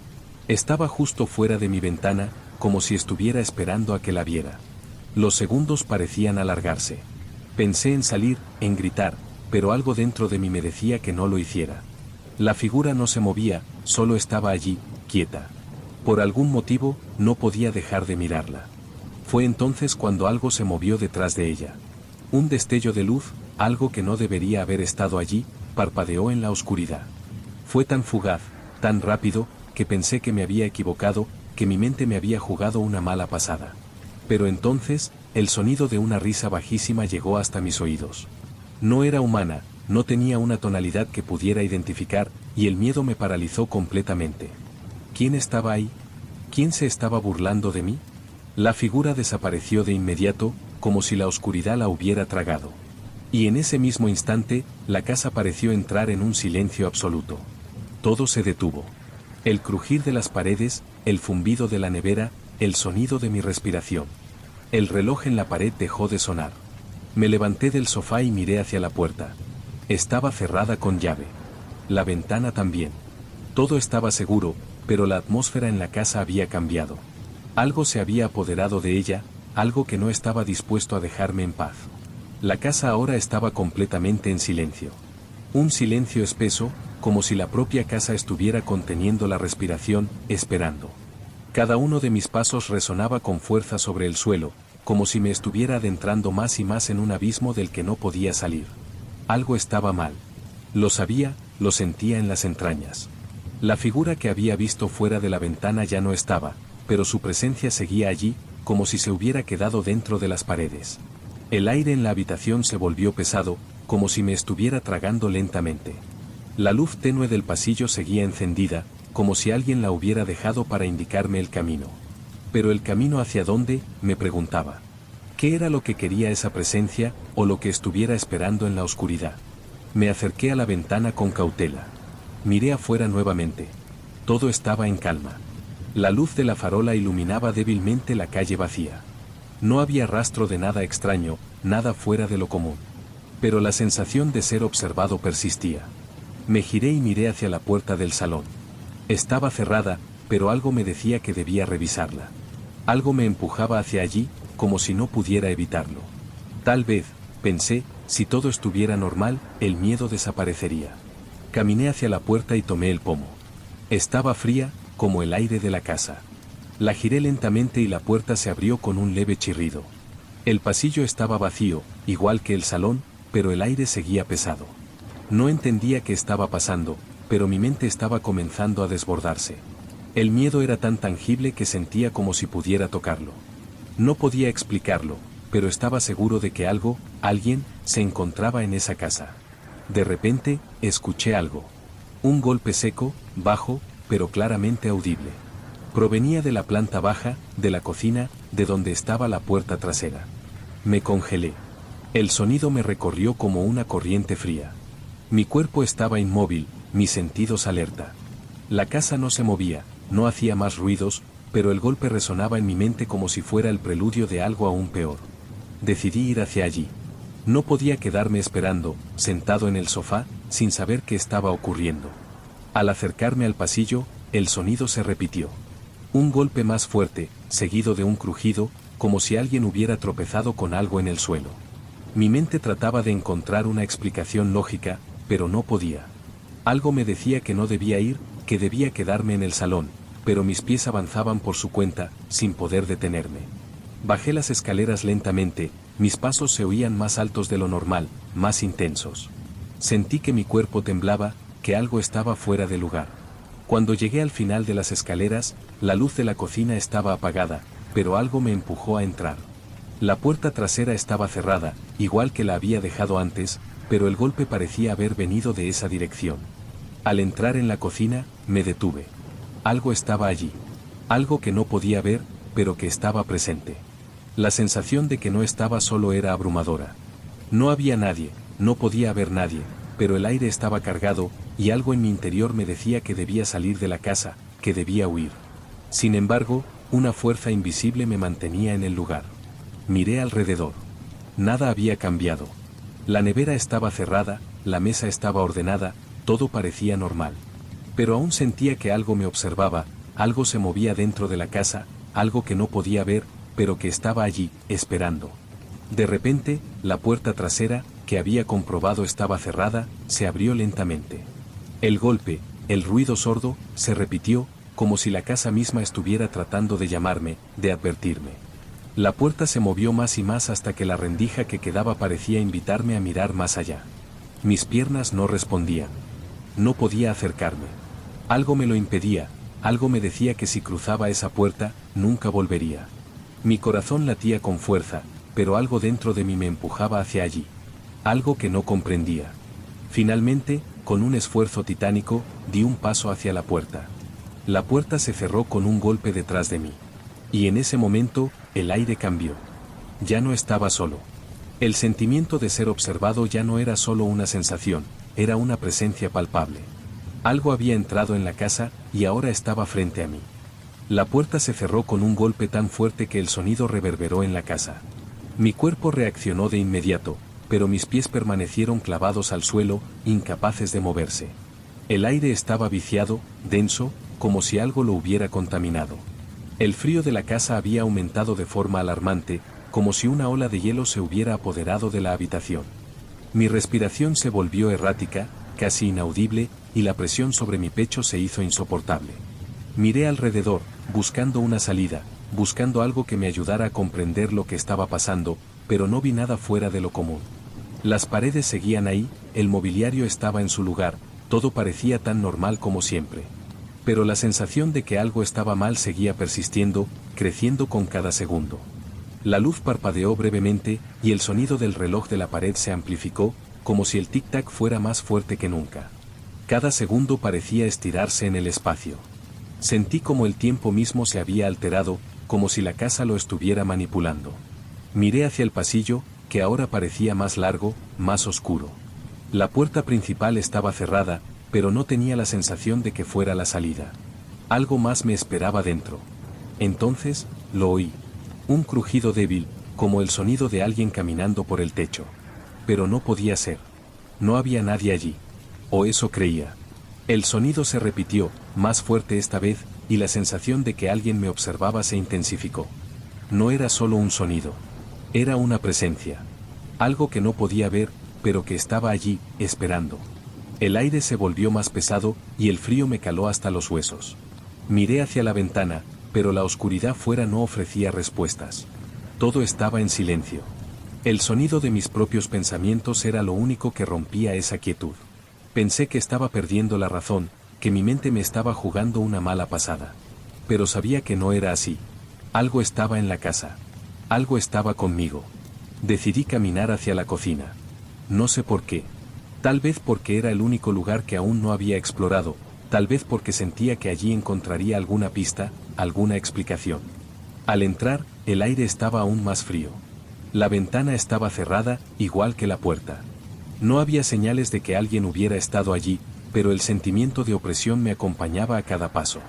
Estaba justo fuera de mi ventana, como si estuviera esperando a que la viera. Los segundos parecían alargarse. Pensé en salir, en gritar, pero algo dentro de mí me decía que no lo hiciera. La figura no se movía, solo estaba allí, quieta. Por algún motivo, no podía dejar de mirarla. Fue entonces cuando algo se movió detrás de ella. Un destello de luz, algo que no debería haber estado allí, parpadeó en la oscuridad. Fue tan fugaz, tan rápido, que pensé que me había equivocado, que mi mente me había jugado una mala pasada. Pero entonces, el sonido de una risa bajísima llegó hasta mis oídos. No era humana, no tenía una tonalidad que pudiera identificar, y el miedo me paralizó completamente. ¿Quién estaba ahí? ¿Quién se estaba burlando de mí? La figura desapareció de inmediato, como si la oscuridad la hubiera tragado. Y en ese mismo instante, la casa pareció entrar en un silencio absoluto. Todo se detuvo. El crujir de las paredes, el zumbido de la nevera, el sonido de mi respiración. El reloj en la pared dejó de sonar. Me levanté del sofá y miré hacia la puerta. Estaba cerrada con llave. La ventana también. Todo estaba seguro, pero la atmósfera en la casa había cambiado. Algo se había apoderado de ella, algo que no estaba dispuesto a dejarme en paz. La casa ahora estaba completamente en silencio. Un silencio espeso, como si la propia casa estuviera conteniendo la respiración, esperando. Cada uno de mis pasos resonaba con fuerza sobre el suelo, como si me estuviera adentrando más y más en un abismo del que no podía salir. Algo estaba mal. Lo sabía, lo sentía en las entrañas. La figura que había visto fuera de la ventana ya no estaba, pero su presencia seguía allí, como si se hubiera quedado dentro de las paredes. El aire en la habitación se volvió pesado, como si me estuviera tragando lentamente. La luz tenue del pasillo seguía encendida, como si alguien la hubiera dejado para indicarme el camino. Pero el camino hacia dónde, me preguntaba. ¿Qué era lo que quería esa presencia, o lo que estuviera esperando en la oscuridad? Me acerqué a la ventana con cautela. Miré afuera nuevamente. Todo estaba en calma. La luz de la farola iluminaba débilmente la calle vacía. No había rastro de nada extraño, nada fuera de lo común. Pero la sensación de ser observado persistía. Me giré y miré hacia la puerta del salón. Estaba cerrada, pero algo me decía que debía revisarla. Algo me empujaba hacia allí, como si no pudiera evitarlo. Tal vez, pensé, si todo estuviera normal, el miedo desaparecería. Caminé hacia la puerta y tomé el pomo. Estaba fría, como el aire de la casa. La giré lentamente y la puerta se abrió con un leve chirrido. El pasillo estaba vacío, igual que el salón, pero el aire seguía pesado. No entendía qué estaba pasando, pero mi mente estaba comenzando a desbordarse. El miedo era tan tangible que sentía como si pudiera tocarlo. No podía explicarlo, pero estaba seguro de que algo, alguien, se encontraba en esa casa. De repente, escuché algo. Un golpe seco, bajo, pero claramente audible. Provenía de la planta baja, de la cocina, de donde estaba la puerta trasera. Me congelé. El sonido me recorrió como una corriente fría. Mi cuerpo estaba inmóvil, mis sentidos alerta. La casa no se movía, no hacía más ruidos, pero el golpe resonaba en mi mente como si fuera el preludio de algo aún peor. Decidí ir hacia allí. No podía quedarme esperando, sentado en el sofá, sin saber qué estaba ocurriendo. Al acercarme al pasillo, el sonido se repitió. Un golpe más fuerte, seguido de un crujido, como si alguien hubiera tropezado con algo en el suelo. Mi mente trataba de encontrar una explicación lógica, pero no podía. Algo me decía que no debía ir, que debía quedarme en el salón, pero mis pies avanzaban por su cuenta, sin poder detenerme. Bajé las escaleras lentamente, mis pasos se oían más altos de lo normal, más intensos. Sentí que mi cuerpo temblaba, que algo estaba fuera de lugar. Cuando llegué al final de las escaleras, la luz de la cocina estaba apagada, pero algo me empujó a entrar. La puerta trasera estaba cerrada, igual que la había dejado antes, pero el golpe parecía haber venido de esa dirección. Al entrar en la cocina, me detuve. Algo estaba allí. Algo que no podía ver, pero que estaba presente. La sensación de que no estaba solo era abrumadora. No había nadie, no podía haber nadie, pero el aire estaba cargado, y algo en mi interior me decía que debía salir de la casa, que debía huir. Sin embargo, una fuerza invisible me mantenía en el lugar. Miré alrededor. Nada había cambiado. La nevera estaba cerrada, la mesa estaba ordenada, todo parecía normal. Pero aún sentía que algo me observaba, algo se movía dentro de la casa, algo que no podía ver, pero que estaba allí, esperando. De repente, la puerta trasera, que había comprobado estaba cerrada, se abrió lentamente. El golpe, el ruido sordo, se repitió, como si la casa misma estuviera tratando de llamarme, de advertirme. La puerta se movió más y más hasta que la rendija que quedaba parecía invitarme a mirar más allá. Mis piernas no respondían. No podía acercarme. Algo me lo impedía, algo me decía que si cruzaba esa puerta, nunca volvería. Mi corazón latía con fuerza, pero algo dentro de mí me empujaba hacia allí. Algo que no comprendía. Finalmente, con un esfuerzo titánico, di un paso hacia la puerta. La puerta se cerró con un golpe detrás de mí. Y en ese momento, el aire cambió. Ya no estaba solo. El sentimiento de ser observado ya no era solo una sensación, era una presencia palpable. Algo había entrado en la casa, y ahora estaba frente a mí. La puerta se cerró con un golpe tan fuerte que el sonido reverberó en la casa. Mi cuerpo reaccionó de inmediato, pero mis pies permanecieron clavados al suelo, incapaces de moverse. El aire estaba viciado, denso, como si algo lo hubiera contaminado. El frío de la casa había aumentado de forma alarmante, como si una ola de hielo se hubiera apoderado de la habitación. Mi respiración se volvió errática, casi inaudible, y la presión sobre mi pecho se hizo insoportable. Miré alrededor, buscando una salida, buscando algo que me ayudara a comprender lo que estaba pasando, pero no vi nada fuera de lo común. Las paredes seguían ahí, el mobiliario estaba en su lugar, todo parecía tan normal como siempre. Pero la sensación de que algo estaba mal seguía persistiendo, creciendo con cada segundo. La luz parpadeó brevemente, y el sonido del reloj de la pared se amplificó, como si el tic-tac fuera más fuerte que nunca. Cada segundo parecía estirarse en el espacio. Sentí como el tiempo mismo se había alterado, como si la casa lo estuviera manipulando. Miré hacia el pasillo, que ahora parecía más largo, más oscuro. La puerta principal estaba cerrada, pero no tenía la sensación de que fuera la salida. Algo más me esperaba dentro. Entonces, lo oí. Un crujido débil, como el sonido de alguien caminando por el techo. Pero no podía ser. No había nadie allí. O eso creía. El sonido se repitió, más fuerte esta vez, y la sensación de que alguien me observaba se intensificó. No era solo un sonido. Era una presencia. Algo que no podía ver, pero que estaba allí, esperando. El aire se volvió más pesado, y el frío me caló hasta los huesos. Miré hacia la ventana, pero la oscuridad fuera no ofrecía respuestas. Todo estaba en silencio. El sonido de mis propios pensamientos era lo único que rompía esa quietud. Pensé que estaba perdiendo la razón, que mi mente me estaba jugando una mala pasada. Pero sabía que no era así. Algo estaba en la casa. Algo estaba conmigo. Decidí caminar hacia la cocina. No sé por qué. Tal vez porque era el único lugar que aún no había explorado, tal vez porque sentía que allí encontraría alguna pista, alguna explicación. Al entrar, el aire estaba aún más frío. La ventana estaba cerrada, igual que la puerta. No había señales de que alguien hubiera estado allí, pero el sentimiento de opresión me acompañaba a cada paso.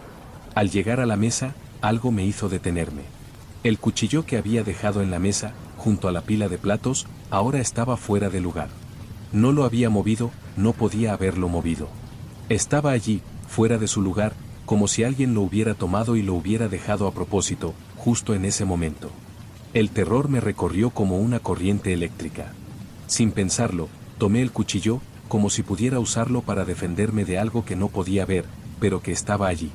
Al llegar a la mesa, algo me hizo detenerme. El cuchillo que había dejado en la mesa, junto a la pila de platos, ahora estaba fuera de lugar. No lo había movido, no podía haberlo movido. Estaba allí, fuera de su lugar, como si alguien lo hubiera tomado y lo hubiera dejado a propósito, justo en ese momento. El terror me recorrió como una corriente eléctrica. Sin pensarlo, tomé el cuchillo, como si pudiera usarlo para defenderme de algo que no podía ver, pero que estaba allí.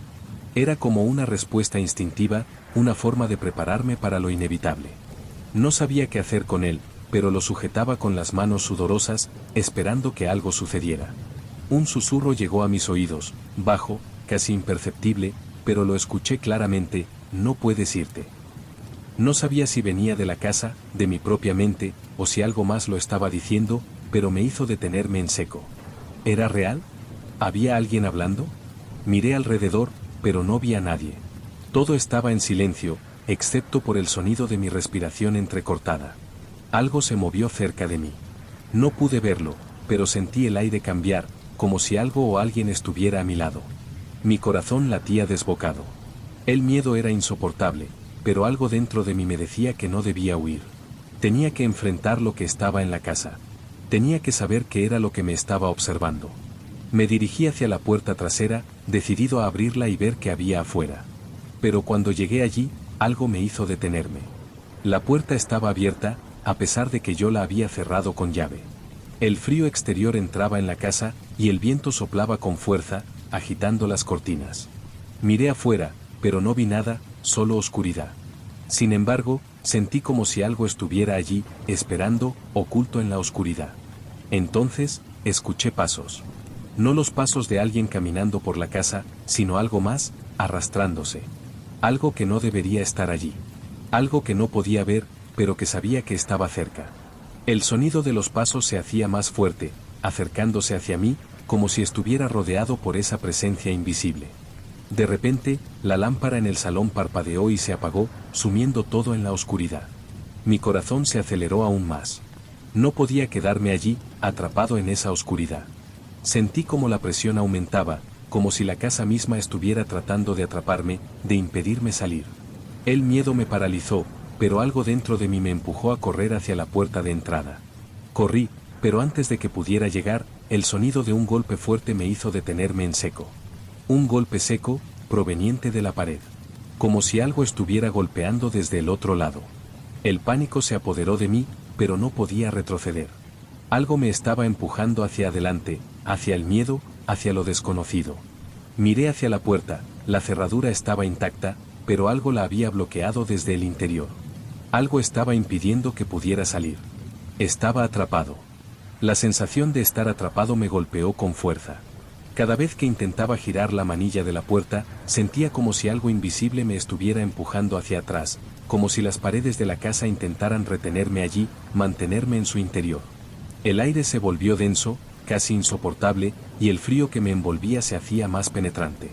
Era como una respuesta instintiva, una forma de prepararme para lo inevitable. No sabía qué hacer con él, pero lo sujetaba con las manos sudorosas, esperando que algo sucediera. Un susurro llegó a mis oídos, bajo, casi imperceptible, pero lo escuché claramente: no puedes irte. No sabía si venía de la casa, de mi propia mente, o si algo más lo estaba diciendo, pero me hizo detenerme en seco. ¿Era real? ¿Había alguien hablando? Miré alrededor, pero no vi a nadie. Todo estaba en silencio, excepto por el sonido de mi respiración entrecortada. Algo se movió cerca de mí. No pude verlo, pero sentí el aire cambiar, como si algo o alguien estuviera a mi lado. Mi corazón latía desbocado. El miedo era insoportable, pero algo dentro de mí me decía que no debía huir. Tenía que enfrentar lo que estaba en la casa. Tenía que saber qué era lo que me estaba observando. Me dirigí hacia la puerta trasera, decidido a abrirla y ver qué había afuera. Pero cuando llegué allí, algo me hizo detenerme. La puerta estaba abierta, a pesar de que yo la había cerrado con llave. El frío exterior entraba en la casa, y el viento soplaba con fuerza, agitando las cortinas. Miré afuera, pero no vi nada, solo oscuridad. Sin embargo, sentí como si algo estuviera allí, esperando, oculto en la oscuridad. Entonces, escuché pasos. No los pasos de alguien caminando por la casa, sino algo más, arrastrándose. Algo que no debería estar allí. Algo que no podía ver, pero que sabía que estaba cerca. El sonido de los pasos se hacía más fuerte, acercándose hacia mí, como si estuviera rodeado por esa presencia invisible. De repente, la lámpara en el salón parpadeó y se apagó, sumiendo todo en la oscuridad. Mi corazón se aceleró aún más. No podía quedarme allí, atrapado en esa oscuridad. Sentí como la presión aumentaba, como si la casa misma estuviera tratando de atraparme, de impedirme salir. El miedo me paralizó, pero algo dentro de mí me empujó a correr hacia la puerta de entrada. Corrí, pero antes de que pudiera llegar, el sonido de un golpe fuerte me hizo detenerme en seco. Un golpe seco, proveniente de la pared. Como si algo estuviera golpeando desde el otro lado. El pánico se apoderó de mí, pero no podía retroceder. Algo me estaba empujando hacia adelante, hacia el miedo, hacia lo desconocido. Miré hacia la puerta, la cerradura estaba intacta, pero algo la había bloqueado desde el interior. Algo estaba impidiendo que pudiera salir. Estaba atrapado. La sensación de estar atrapado me golpeó con fuerza. Cada vez que intentaba girar la manilla de la puerta, sentía como si algo invisible me estuviera empujando hacia atrás, como si las paredes de la casa intentaran retenerme allí, mantenerme en su interior. El aire se volvió denso, casi insoportable, y el frío que me envolvía se hacía más penetrante.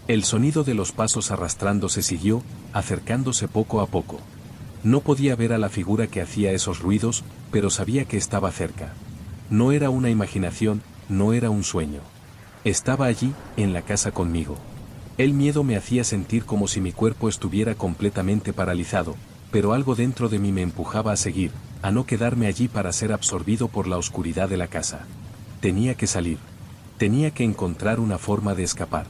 El sonido de los pasos arrastrándose siguió, acercándose poco a poco. No podía ver a la figura que hacía esos ruidos, pero sabía que estaba cerca. No era una imaginación, no era un sueño. Estaba allí, en la casa conmigo. El miedo me hacía sentir como si mi cuerpo estuviera completamente paralizado, pero algo dentro de mí me empujaba a seguir, a no quedarme allí para ser absorbido por la oscuridad de la casa. Tenía que salir. Tenía que encontrar una forma de escapar.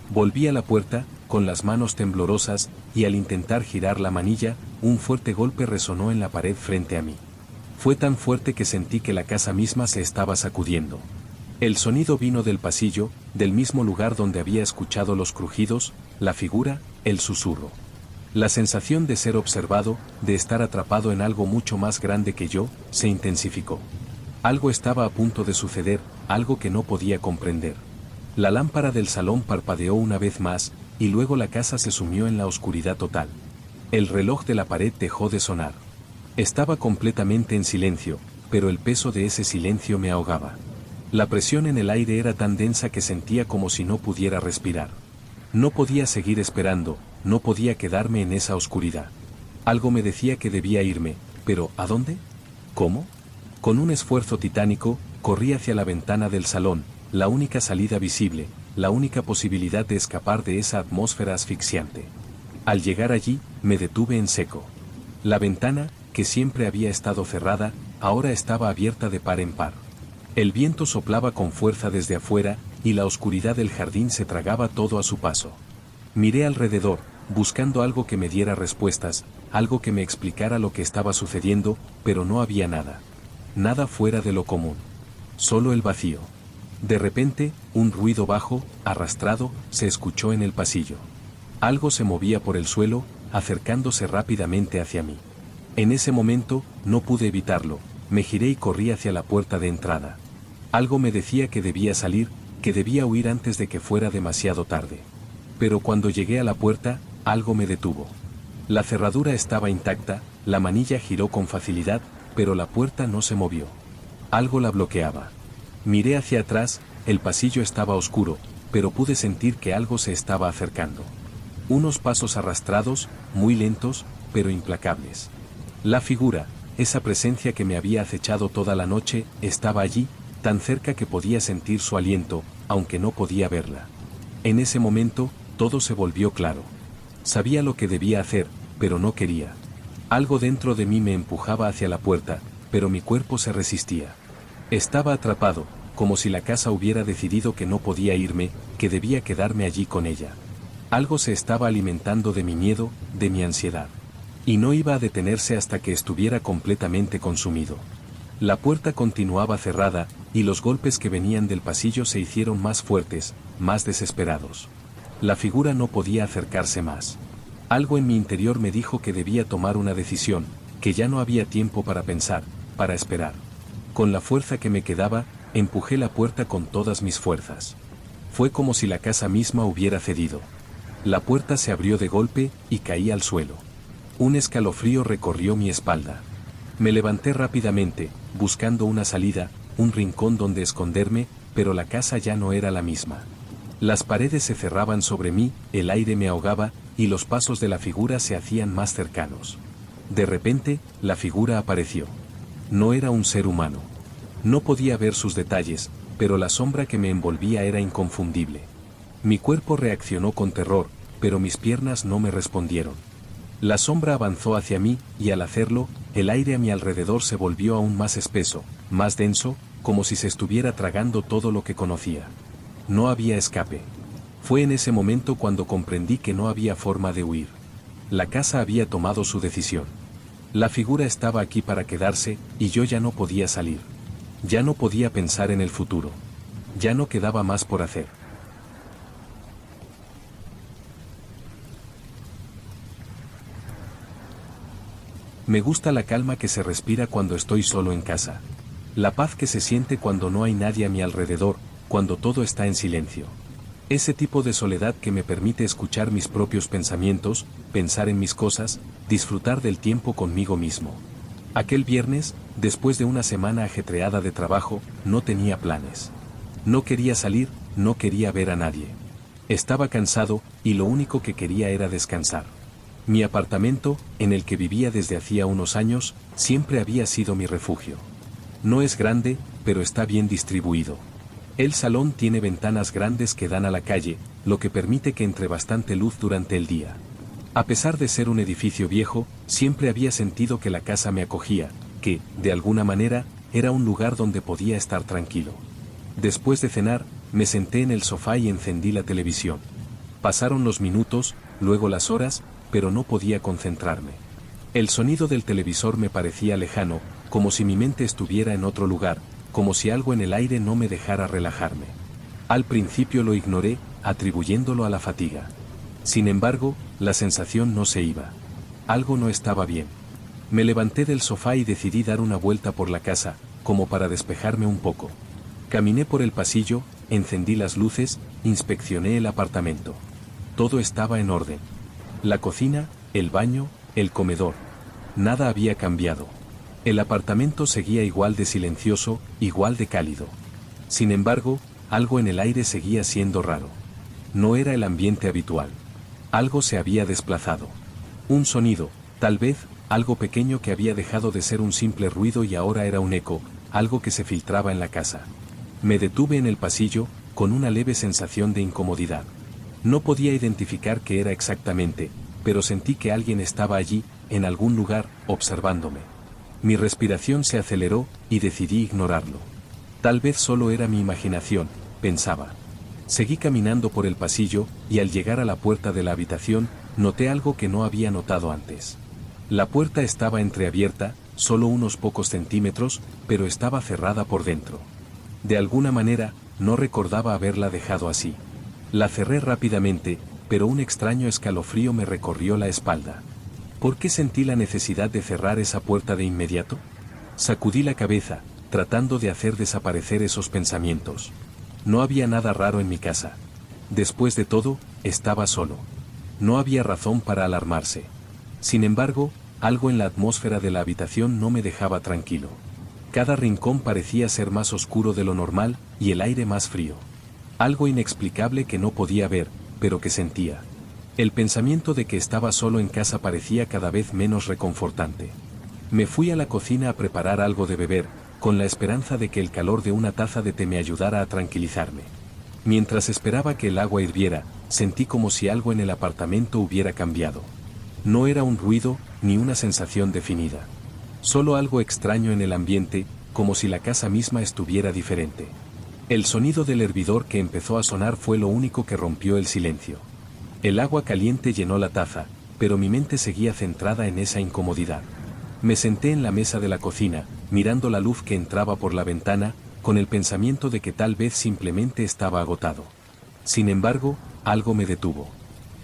Volví a la puerta, con las manos temblorosas, y al intentar girar la manilla, un fuerte golpe resonó en la pared frente a mí. Fue tan fuerte que sentí que la casa misma se estaba sacudiendo. El sonido vino del pasillo, del mismo lugar donde había escuchado los crujidos, la figura, el susurro. La sensación de ser observado, de estar atrapado en algo mucho más grande que yo, se intensificó. Algo estaba a punto de suceder, algo que no podía comprender. La lámpara del salón parpadeó una vez más, y luego la casa se sumió en la oscuridad total. El reloj de la pared dejó de sonar. Estaba completamente en silencio, pero el peso de ese silencio me ahogaba. La presión en el aire era tan densa que sentía como si no pudiera respirar. No podía seguir esperando, no podía quedarme en esa oscuridad. Algo me decía que debía irme, pero ¿a dónde? ¿Cómo? Con un esfuerzo titánico, corrí hacia la ventana del salón, la única salida visible, la única posibilidad de escapar de esa atmósfera asfixiante. Al llegar allí, me detuve en seco. La ventana, que siempre había estado cerrada, ahora estaba abierta de par en par. El viento soplaba con fuerza desde afuera, y la oscuridad del jardín se tragaba todo a su paso. Miré alrededor, buscando algo que me diera respuestas, algo que me explicara lo que estaba sucediendo, pero no había nada. Nada fuera de lo común. Solo el vacío. De repente, un ruido bajo, arrastrado, se escuchó en el pasillo. Algo se movía por el suelo, acercándose rápidamente hacia mí. En ese momento, no pude evitarlo, me giré y corrí hacia la puerta de entrada. Algo me decía que debía salir, que debía huir antes de que fuera demasiado tarde. Pero cuando llegué a la puerta, algo me detuvo. La cerradura estaba intacta, la manilla giró con facilidad, pero la puerta no se movió. Algo la bloqueaba. Miré hacia atrás, el pasillo estaba oscuro, pero pude sentir que algo se estaba acercando. Unos pasos arrastrados, muy lentos, pero implacables. La figura, esa presencia que me había acechado toda la noche, estaba allí, tan cerca que podía sentir su aliento, aunque no podía verla. En ese momento, todo se volvió claro. Sabía lo que debía hacer, pero no quería. Algo dentro de mí me empujaba hacia la puerta, pero mi cuerpo se resistía. Estaba atrapado, como si la casa hubiera decidido que no podía irme, que debía quedarme allí con ella. Algo se estaba alimentando de mi miedo, de mi ansiedad. Y no iba a detenerse hasta que estuviera completamente consumido. La puerta continuaba cerrada, y los golpes que venían del pasillo se hicieron más fuertes, más desesperados. La figura no podía acercarse más. Algo en mi interior me dijo que debía tomar una decisión, que ya no había tiempo para pensar, para esperar. Con la fuerza que me quedaba, empujé la puerta con todas mis fuerzas. Fue como si la casa misma hubiera cedido. La puerta se abrió de golpe, y caí al suelo. Un escalofrío recorrió mi espalda. Me levanté rápidamente, buscando una salida, un rincón donde esconderme, pero la casa ya no era la misma. Las paredes se cerraban sobre mí, el aire me ahogaba, y los pasos de la figura se hacían más cercanos. De repente, la figura apareció. No era un ser humano. No podía ver sus detalles, pero la sombra que me envolvía era inconfundible. Mi cuerpo reaccionó con terror, pero mis piernas no me respondieron. La sombra avanzó hacia mí, y al hacerlo, el aire a mi alrededor se volvió aún más espeso, más denso, como si se estuviera tragando todo lo que conocía. No había escape. Fue en ese momento cuando comprendí que no había forma de huir. La casa había tomado su decisión. La figura estaba aquí para quedarse, y yo ya no podía salir. Ya no podía pensar en el futuro. Ya no quedaba más por hacer. Me gusta la calma que se respira cuando estoy solo en casa. La paz que se siente cuando no hay nadie a mi alrededor, cuando todo está en silencio. Ese tipo de soledad que me permite escuchar mis propios pensamientos, pensar en mis cosas, disfrutar del tiempo conmigo mismo. Aquel viernes, después de una semana ajetreada de trabajo, no tenía planes. No quería salir, no quería ver a nadie. Estaba cansado, y lo único que quería era descansar. Mi apartamento, en el que vivía desde hacía unos años, siempre había sido mi refugio. No es grande, pero está bien distribuido. El salón tiene ventanas grandes que dan a la calle, lo que permite que entre bastante luz durante el día. A pesar de ser un edificio viejo, siempre había sentido que la casa me acogía, que, de alguna manera, era un lugar donde podía estar tranquilo. Después de cenar, me senté en el sofá y encendí la televisión. Pasaron los minutos, luego las horas, pero no podía concentrarme. El sonido del televisor me parecía lejano, como si mi mente estuviera en otro lugar, como si algo en el aire no me dejara relajarme. Al principio lo ignoré, atribuyéndolo a la fatiga. Sin embargo, la sensación no se iba. Algo no estaba bien. Me levanté del sofá y decidí dar una vuelta por la casa, como para despejarme un poco. Caminé por el pasillo, encendí las luces, inspeccioné el apartamento. Todo estaba en orden. La cocina, el baño, el comedor. Nada había cambiado. El apartamento seguía igual de silencioso, igual de cálido. Sin embargo, algo en el aire seguía siendo raro. No era el ambiente habitual. Algo se había desplazado. Un sonido, tal vez, algo pequeño que había dejado de ser un simple ruido y ahora era un eco, algo que se filtraba en la casa. Me detuve en el pasillo, con una leve sensación de incomodidad. No podía identificar qué era exactamente, pero sentí que alguien estaba allí, en algún lugar, observándome. Mi respiración se aceleró, y decidí ignorarlo. Tal vez solo era mi imaginación, pensaba. Seguí caminando por el pasillo, y al llegar a la puerta de la habitación, noté algo que no había notado antes. La puerta estaba entreabierta, solo unos pocos centímetros, pero estaba cerrada por dentro. De alguna manera, no recordaba haberla dejado así. La cerré rápidamente, pero un extraño escalofrío me recorrió la espalda. ¿Por qué sentí la necesidad de cerrar esa puerta de inmediato? Sacudí la cabeza, tratando de hacer desaparecer esos pensamientos. No había nada raro en mi casa. Después de todo, estaba solo. No había razón para alarmarse. Sin embargo, algo en la atmósfera de la habitación no me dejaba tranquilo. Cada rincón parecía ser más oscuro de lo normal, y el aire más frío. Algo inexplicable que no podía ver, pero que sentía. El pensamiento de que estaba solo en casa parecía cada vez menos reconfortante. Me fui a la cocina a preparar algo de beber, con la esperanza de que el calor de una taza de té me ayudara a tranquilizarme. Mientras esperaba que el agua hirviera, sentí como si algo en el apartamento hubiera cambiado. No era un ruido, ni una sensación definida. Solo algo extraño en el ambiente, como si la casa misma estuviera diferente. El sonido del hervidor que empezó a sonar fue lo único que rompió el silencio. El agua caliente llenó la taza, pero mi mente seguía centrada en esa incomodidad. Me senté en la mesa de la cocina, mirando la luz que entraba por la ventana, con el pensamiento de que tal vez simplemente estaba agotado. Sin embargo, algo me detuvo.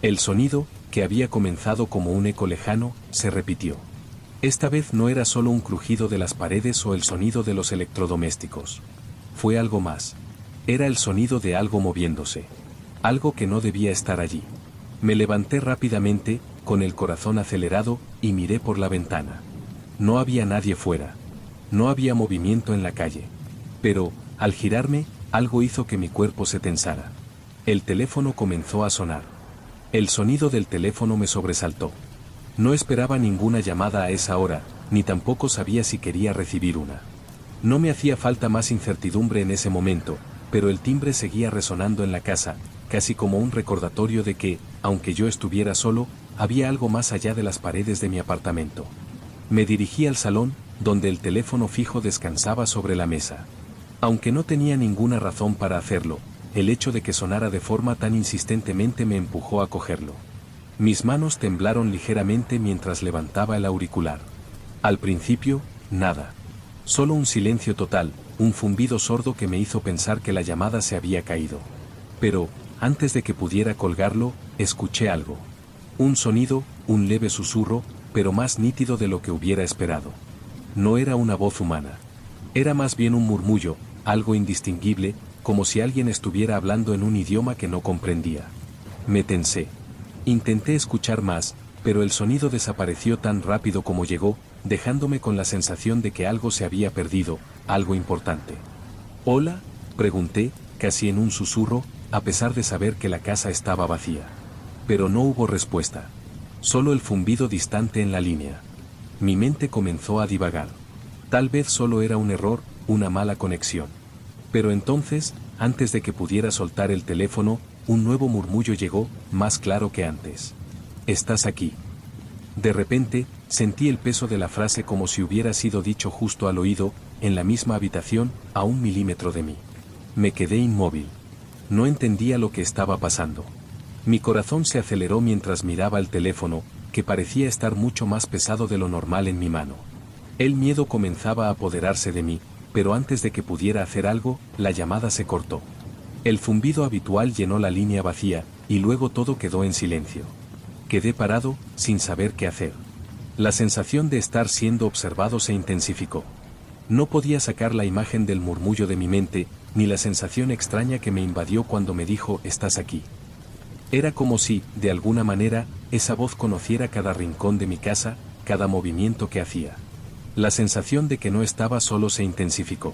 El sonido, que había comenzado como un eco lejano, se repitió. Esta vez no era solo un crujido de las paredes o el sonido de los electrodomésticos. Fue algo más. Era el sonido de algo moviéndose. Algo que no debía estar allí. Me levanté rápidamente, con el corazón acelerado, y miré por la ventana. No había nadie fuera. No había movimiento en la calle. Pero, al girarme, algo hizo que mi cuerpo se tensara. El teléfono comenzó a sonar. El sonido del teléfono me sobresaltó. No esperaba ninguna llamada a esa hora, ni tampoco sabía si quería recibir una. No me hacía falta más incertidumbre en ese momento, pero el timbre seguía resonando en la casa, casi como un recordatorio de que, aunque yo estuviera solo, había algo más allá de las paredes de mi apartamento. Me dirigí al salón, donde el teléfono fijo descansaba sobre la mesa. Aunque no tenía ninguna razón para hacerlo, el hecho de que sonara de forma tan insistentemente me empujó a cogerlo. Mis manos temblaron ligeramente mientras levantaba el auricular. Al principio, nada. Solo un silencio total, un zumbido sordo que me hizo pensar que la llamada se había caído. Pero, antes de que pudiera colgarlo, escuché algo. Un sonido, un leve susurro, pero más nítido de lo que hubiera esperado. No era una voz humana. Era más bien un murmullo, algo indistinguible, como si alguien estuviera hablando en un idioma que no comprendía. Me tensé. Intenté escuchar más, pero el sonido desapareció tan rápido como llegó, dejándome con la sensación de que algo se había perdido, algo importante. «¿Hola?», pregunté, casi en un susurro, a pesar de saber que la casa estaba vacía. Pero no hubo respuesta. Solo el zumbido distante en la línea. Mi mente comenzó a divagar. Tal vez solo era un error, una mala conexión. Pero entonces, antes de que pudiera soltar el teléfono, un nuevo murmullo llegó, más claro que antes. «¿Estás aquí?». De repente, sentí el peso de la frase como si hubiera sido dicho justo al oído, en la misma habitación, a 1 milímetro de mí. Me quedé inmóvil. No entendía lo que estaba pasando. Mi corazón se aceleró mientras miraba el teléfono, que parecía estar mucho más pesado de lo normal en mi mano. El miedo comenzaba a apoderarse de mí, pero antes de que pudiera hacer algo, la llamada se cortó. El zumbido habitual llenó la línea vacía, y luego todo quedó en silencio. Quedé parado, sin saber qué hacer. La sensación de estar siendo observado se intensificó. No podía sacar la imagen del murmullo de mi mente, ni la sensación extraña que me invadió cuando me dijo «estás aquí». Era como si, de alguna manera, esa voz conociera cada rincón de mi casa, cada movimiento que hacía. La sensación de que no estaba solo se intensificó.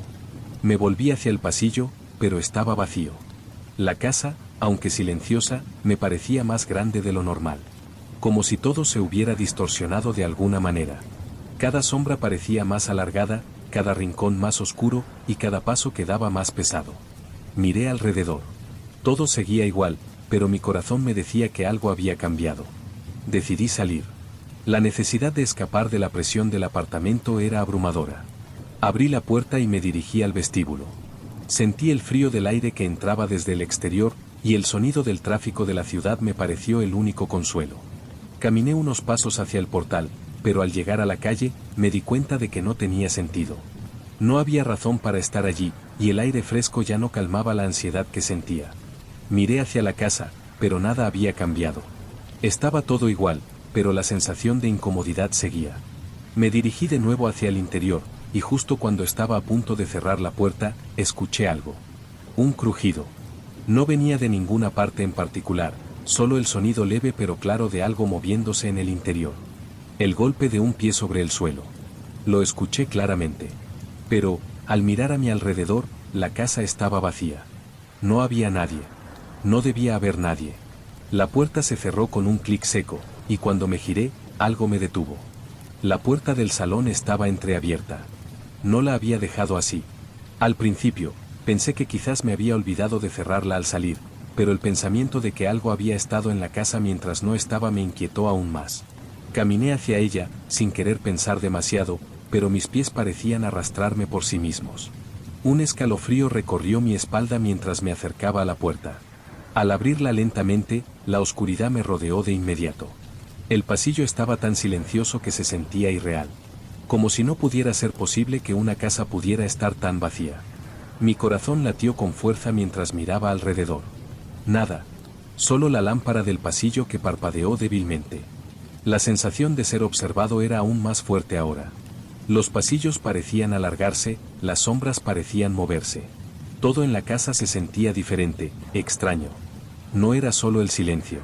Me volví hacia el pasillo, pero estaba vacío. La casa, aunque silenciosa, me parecía más grande de lo normal. Como si todo se hubiera distorsionado de alguna manera. Cada sombra parecía más alargada, cada rincón más oscuro, y cada paso quedaba más pesado. Miré alrededor. Todo seguía igual, pero mi corazón me decía que algo había cambiado. Decidí salir. La necesidad de escapar de la presión del apartamento era abrumadora. Abrí la puerta y me dirigí al vestíbulo. Sentí el frío del aire que entraba desde el exterior, y el sonido del tráfico de la ciudad me pareció el único consuelo. Caminé unos pasos hacia el portal, pero al llegar a la calle, me di cuenta de que no tenía sentido. No había razón para estar allí, y el aire fresco ya no calmaba la ansiedad que sentía. Miré hacia la casa, pero nada había cambiado. Estaba todo igual, pero la sensación de incomodidad seguía. Me dirigí de nuevo hacia el interior, y justo cuando estaba a punto de cerrar la puerta, escuché algo. Un crujido. No venía de ninguna parte en particular, solo el sonido leve pero claro de algo moviéndose en el interior. El golpe de un pie sobre el suelo. Lo escuché claramente. Pero, al mirar a mi alrededor, la casa estaba vacía. No había nadie. No debía haber nadie. La puerta se cerró con un clic seco, y cuando me giré, algo me detuvo. La puerta del salón estaba entreabierta. No la había dejado así. Al principio, pensé que quizás me había olvidado de cerrarla al salir, pero el pensamiento de que algo había estado en la casa mientras no estaba me inquietó aún más. Caminé hacia ella, sin querer pensar demasiado, pero mis pies parecían arrastrarme por sí mismos. Un escalofrío recorrió mi espalda mientras me acercaba a la puerta. Al abrirla lentamente, la oscuridad me rodeó de inmediato. El pasillo estaba tan silencioso que se sentía irreal. Como si no pudiera ser posible que una casa pudiera estar tan vacía. Mi corazón latió con fuerza mientras miraba alrededor. Nada. Solo la lámpara del pasillo que parpadeó débilmente. La sensación de ser observado era aún más fuerte ahora. Los pasillos parecían alargarse, las sombras parecían moverse. Todo en la casa se sentía diferente, extraño. No era solo el silencio.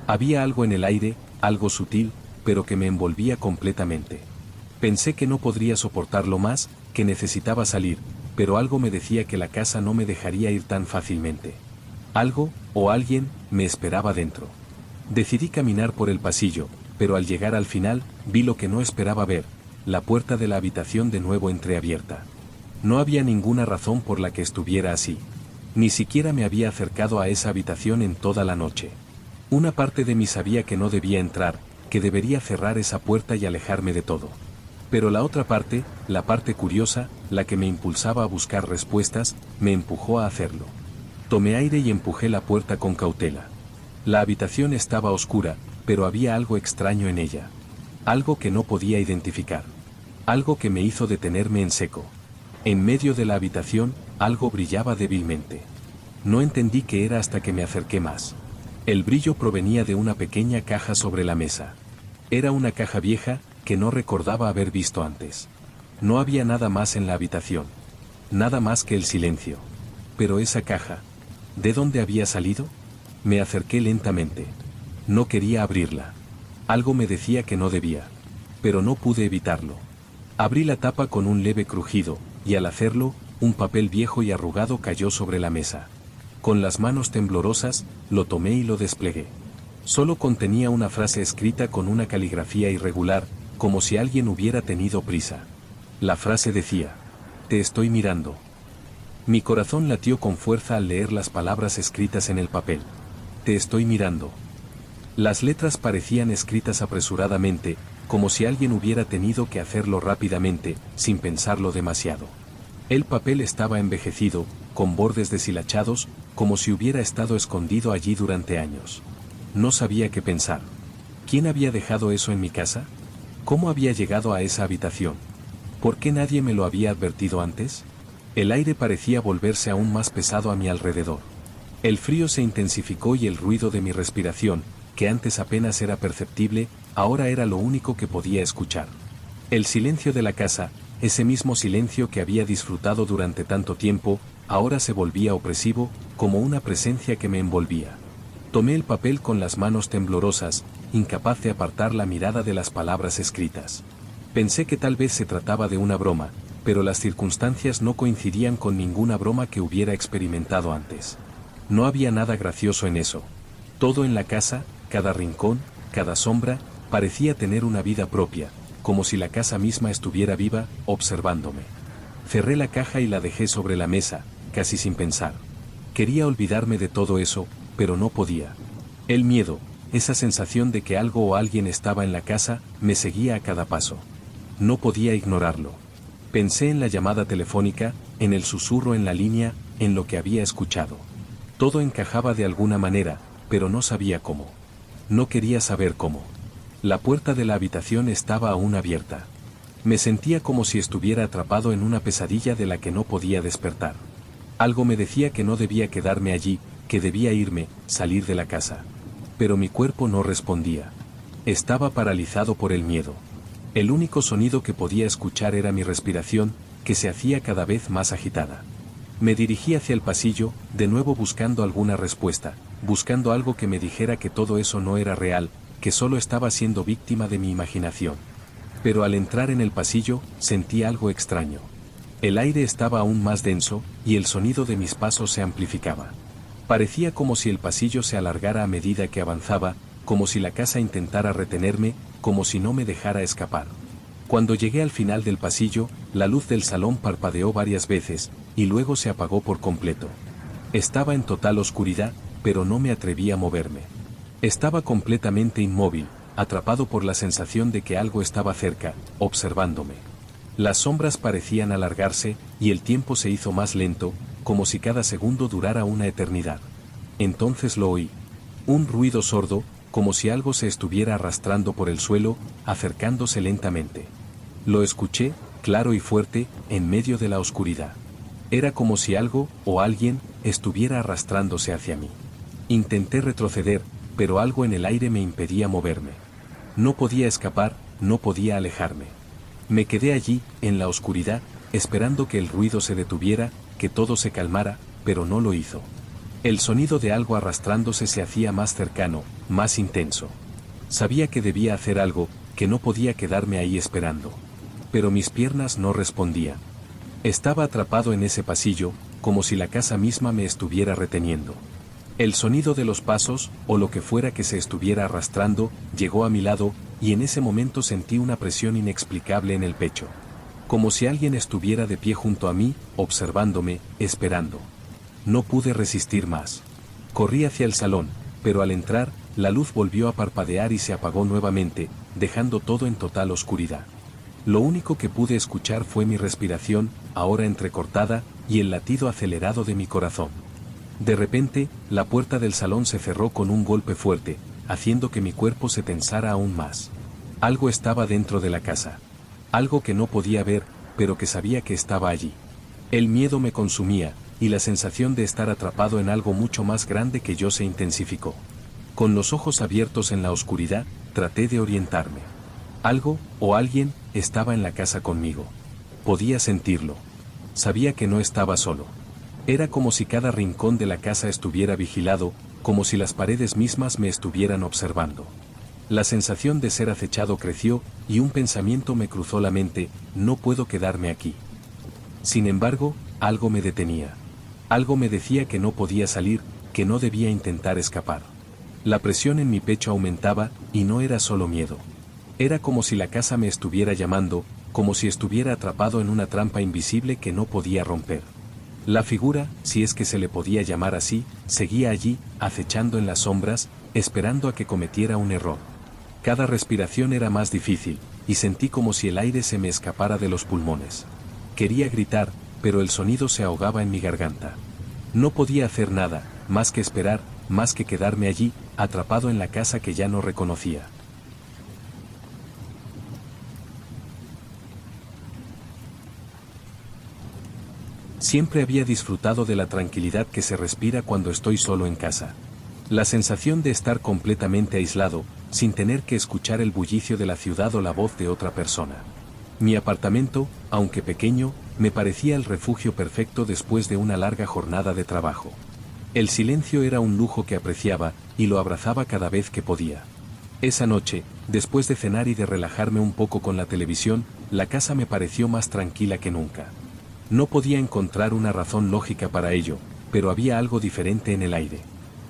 Había algo en el aire, algo sutil, pero que me envolvía completamente. Pensé que no podría soportarlo más, que necesitaba salir, pero algo me decía que la casa no me dejaría ir tan fácilmente. Algo, o alguien, me esperaba dentro. Decidí caminar por el pasillo, pero al llegar al final, vi lo que no esperaba ver, la puerta de la habitación de nuevo entreabierta. No había ninguna razón por la que estuviera así. Ni siquiera me había acercado a esa habitación en toda la noche. Una parte de mí sabía que no debía entrar, que debería cerrar esa puerta y alejarme de todo. Pero la otra parte, la parte curiosa, la que me impulsaba a buscar respuestas, me empujó a hacerlo. Tomé aire y empujé la puerta con cautela. La habitación estaba oscura, pero había algo extraño en ella. Algo que no podía identificar. Algo que me hizo detenerme en seco. En medio de la habitación, algo brillaba débilmente. No entendí qué era hasta que me acerqué más. El brillo provenía de una pequeña caja sobre la mesa. Era una caja vieja, que no recordaba haber visto antes. No había nada más en la habitación. Nada más que el silencio. Pero esa caja, ¿de dónde había salido? Me acerqué lentamente. No quería abrirla. Algo me decía que no debía. Pero no pude evitarlo. Abrí la tapa con un leve crujido, y al hacerlo, un papel viejo y arrugado cayó sobre la mesa. Con las manos temblorosas, lo tomé y lo desplegué. Solo contenía una frase escrita con una caligrafía irregular, como si alguien hubiera tenido prisa. La frase decía: «Te estoy mirando». Mi corazón latió con fuerza al leer las palabras escritas en el papel. «Te estoy mirando». Las letras parecían escritas apresuradamente, como si alguien hubiera tenido que hacerlo rápidamente, sin pensarlo demasiado. El papel estaba envejecido, con bordes deshilachados, como si hubiera estado escondido allí durante años. No sabía qué pensar. ¿Quién había dejado eso en mi casa? ¿Cómo había llegado a esa habitación? ¿Por qué nadie me lo había advertido antes? El aire parecía volverse aún más pesado a mi alrededor. El frío se intensificó y el ruido de mi respiración, que antes apenas era perceptible, ahora era lo único que podía escuchar. El silencio de la casa, ese mismo silencio que había disfrutado durante tanto tiempo, ahora se volvía opresivo, como una presencia que me envolvía. Tomé el papel con las manos temblorosas, incapaz de apartar la mirada de las palabras escritas. Pensé que tal vez se trataba de una broma, pero las circunstancias no coincidían con ninguna broma que hubiera experimentado antes. No había nada gracioso en eso. Todo en la casa, cada rincón, cada sombra, parecía tener una vida propia, como si la casa misma estuviera viva, observándome. Cerré la caja y la dejé sobre la mesa, casi sin pensar. Quería olvidarme de todo eso, pero no podía. El miedo, esa sensación de que algo o alguien estaba en la casa, me seguía a cada paso. No podía ignorarlo. Pensé en la llamada telefónica, en el susurro en la línea, en lo que había escuchado. Todo encajaba de alguna manera, pero no sabía cómo. No quería saber cómo. La puerta de la habitación estaba aún abierta. Me sentía como si estuviera atrapado en una pesadilla de la que no podía despertar. Algo me decía que no debía quedarme allí, que debía irme, salir de la casa. Pero mi cuerpo no respondía. Estaba paralizado por el miedo. El único sonido que podía escuchar era mi respiración, que se hacía cada vez más agitada. Me dirigí hacia el pasillo, de nuevo buscando alguna respuesta, buscando algo que me dijera que todo eso no era real, que solo estaba siendo víctima de mi imaginación. Pero al entrar en el pasillo, sentí algo extraño. El aire estaba aún más denso, y el sonido de mis pasos se amplificaba. Parecía como si el pasillo se alargara a medida que avanzaba, como si la casa intentara retenerme, como si no me dejara escapar. Cuando llegué al final del pasillo, la luz del salón parpadeó varias veces, y luego se apagó por completo. Estaba en total oscuridad, pero no me atreví a moverme. Estaba completamente inmóvil, atrapado por la sensación de que algo estaba cerca, observándome. Las sombras parecían alargarse, y el tiempo se hizo más lento, como si cada segundo durara una eternidad. Entonces lo oí. Un ruido sordo, como si algo se estuviera arrastrando por el suelo, acercándose lentamente. Lo escuché, claro y fuerte, en medio de la oscuridad. Era como si algo, o alguien, estuviera arrastrándose hacia mí. Intenté retroceder, pero algo en el aire me impedía moverme. No podía escapar, no podía alejarme. Me quedé allí, en la oscuridad, esperando que el ruido se detuviera, que todo se calmara, pero no lo hizo. El sonido de algo arrastrándose se hacía más cercano, más intenso. Sabía que debía hacer algo, que no podía quedarme ahí esperando. Pero mis piernas no respondían. Estaba atrapado en ese pasillo, como si la casa misma me estuviera reteniendo. El sonido de los pasos, o lo que fuera que se estuviera arrastrando, llegó a mi lado, y en ese momento sentí una presión inexplicable en el pecho. Como si alguien estuviera de pie junto a mí, observándome, esperando. No pude resistir más. Corrí hacia el salón, pero al entrar, la luz volvió a parpadear y se apagó nuevamente, dejando todo en total oscuridad. Lo único que pude escuchar fue mi respiración, ahora entrecortada, y el latido acelerado de mi corazón. De repente, la puerta del salón se cerró con un golpe fuerte, haciendo que mi cuerpo se tensara aún más. Algo estaba dentro de la casa. Algo que no podía ver, pero que sabía que estaba allí. El miedo me consumía, y la sensación de estar atrapado en algo mucho más grande que yo se intensificó. Con los ojos abiertos en la oscuridad, traté de orientarme. Algo, o alguien, estaba en la casa conmigo. Podía sentirlo. Sabía que no estaba solo. Era como si cada rincón de la casa estuviera vigilado, como si las paredes mismas me estuvieran observando. La sensación de ser acechado creció, y un pensamiento me cruzó la mente: no puedo quedarme aquí. Sin embargo, algo me detenía. Algo me decía que no podía salir, que no debía intentar escapar. La presión en mi pecho aumentaba, y no era solo miedo. Era como si la casa me estuviera llamando, como si estuviera atrapado en una trampa invisible que no podía romper. La figura, si es que se le podía llamar así, seguía allí, acechando en las sombras, esperando a que cometiera un error. Cada respiración era más difícil, y sentí como si el aire se me escapara de los pulmones. Quería gritar, pero el sonido se ahogaba en mi garganta. No podía hacer nada, más que esperar, más que quedarme allí, atrapado en la casa que ya no reconocía. Siempre había disfrutado de la tranquilidad que se respira cuando estoy solo en casa. La sensación de estar completamente aislado, sin tener que escuchar el bullicio de la ciudad o la voz de otra persona. Mi apartamento, aunque pequeño, me parecía el refugio perfecto después de una larga jornada de trabajo. El silencio era un lujo que apreciaba, y lo abrazaba cada vez que podía. Esa noche, después de cenar y de relajarme un poco con la televisión, la casa me pareció más tranquila que nunca. No podía encontrar una razón lógica para ello, pero había algo diferente en el aire.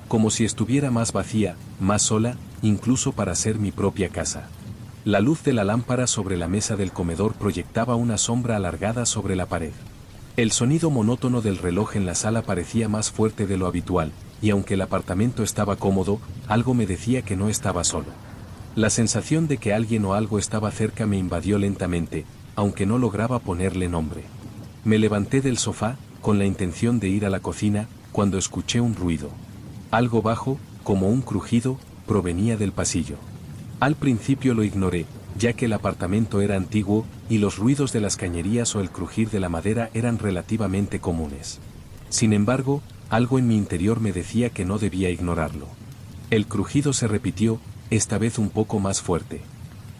Como si estuviera más vacía, más sola, incluso para ser mi propia casa. La luz de la lámpara sobre la mesa del comedor proyectaba una sombra alargada sobre la pared. El sonido monótono del reloj en la sala parecía más fuerte de lo habitual, y aunque el apartamento estaba cómodo, algo me decía que no estaba solo. La sensación de que alguien o algo estaba cerca me invadió lentamente, aunque no lograba ponerle nombre. Me levanté del sofá, con la intención de ir a la cocina, cuando escuché un ruido. Algo bajo, como un crujido, provenía del pasillo. Al principio lo ignoré, ya que el apartamento era antiguo, y los ruidos de las cañerías o el crujir de la madera eran relativamente comunes. Sin embargo, algo en mi interior me decía que no debía ignorarlo. El crujido se repitió, esta vez un poco más fuerte.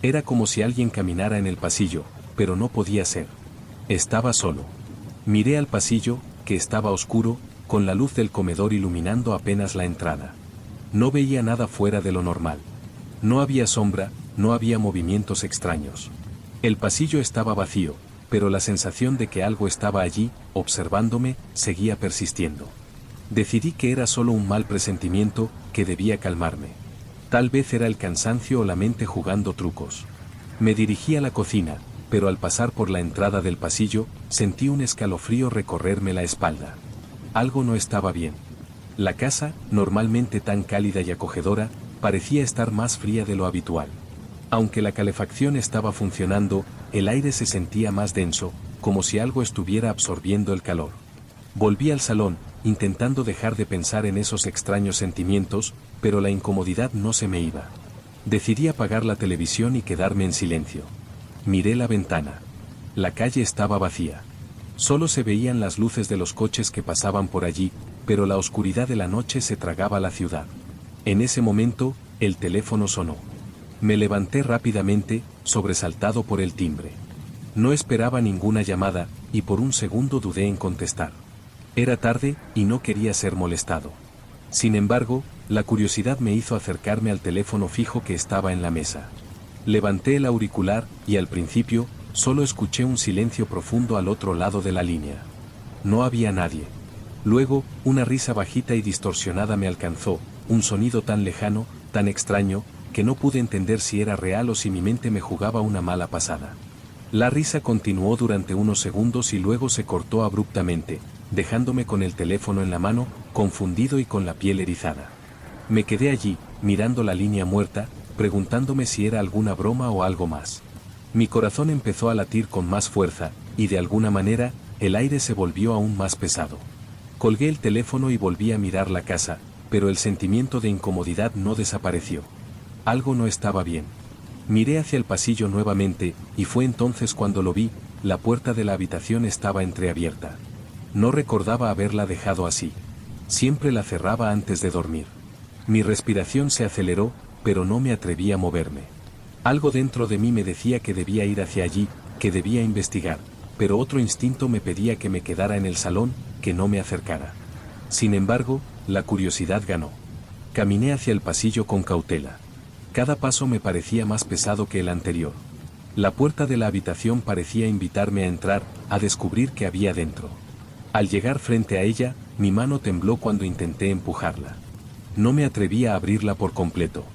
Era como si alguien caminara en el pasillo, pero no podía ser. Estaba solo. Miré al pasillo, que estaba oscuro, con la luz del comedor iluminando apenas la entrada. No veía nada fuera de lo normal. No había sombra, no había movimientos extraños. El pasillo estaba vacío, pero la sensación de que algo estaba allí, observándome, seguía persistiendo. Decidí que era solo un mal presentimiento, que debía calmarme. Tal vez era el cansancio o la mente jugando trucos. Me dirigí a la cocina, pero al pasar por la entrada del pasillo, sentí un escalofrío recorrerme la espalda. Algo no estaba bien. La casa, normalmente tan cálida y acogedora, parecía estar más fría de lo habitual. Aunque la calefacción estaba funcionando, el aire se sentía más denso, como si algo estuviera absorbiendo el calor. Volví al salón, intentando dejar de pensar en esos extraños sentimientos, pero la incomodidad no se me iba. Decidí apagar la televisión y quedarme en silencio. Miré la ventana. La calle estaba vacía. Solo se veían las luces de los coches que pasaban por allí, pero la oscuridad de la noche se tragaba la ciudad. En ese momento, el teléfono sonó. Me levanté rápidamente, sobresaltado por el timbre. No esperaba ninguna llamada, y por un segundo dudé en contestar. Era tarde, y no quería ser molestado. Sin embargo, la curiosidad me hizo acercarme al teléfono fijo que estaba en la mesa. Levanté el auricular, y al principio, solo escuché un silencio profundo al otro lado de la línea. No había nadie. Luego, una risa bajita y distorsionada me alcanzó, un sonido tan lejano, tan extraño, que no pude entender si era real o si mi mente me jugaba una mala pasada. La risa continuó durante unos segundos y luego se cortó abruptamente, dejándome con el teléfono en la mano, confundido y con la piel erizada. Me quedé allí, mirando la línea muerta, preguntándome si era alguna broma o algo más. Mi corazón empezó a latir con más fuerza, y de alguna manera, el aire se volvió aún más pesado. Colgué el teléfono y volví a mirar la casa, pero el sentimiento de incomodidad no desapareció. Algo no estaba bien. Miré hacia el pasillo nuevamente, y fue entonces cuando lo vi, la puerta de la habitación estaba entreabierta. No recordaba haberla dejado así. Siempre la cerraba antes de dormir. Mi respiración se aceleró, pero no me atreví a moverme. Algo dentro de mí me decía que debía ir hacia allí, que debía investigar, pero otro instinto me pedía que me quedara en el salón, que no me acercara. Sin embargo, la curiosidad ganó. Caminé hacia el pasillo con cautela. Cada paso me parecía más pesado que el anterior. La puerta de la habitación parecía invitarme a entrar, a descubrir qué había dentro. Al llegar frente a ella, mi mano tembló cuando intenté empujarla. No me atrevía a abrirla por completo.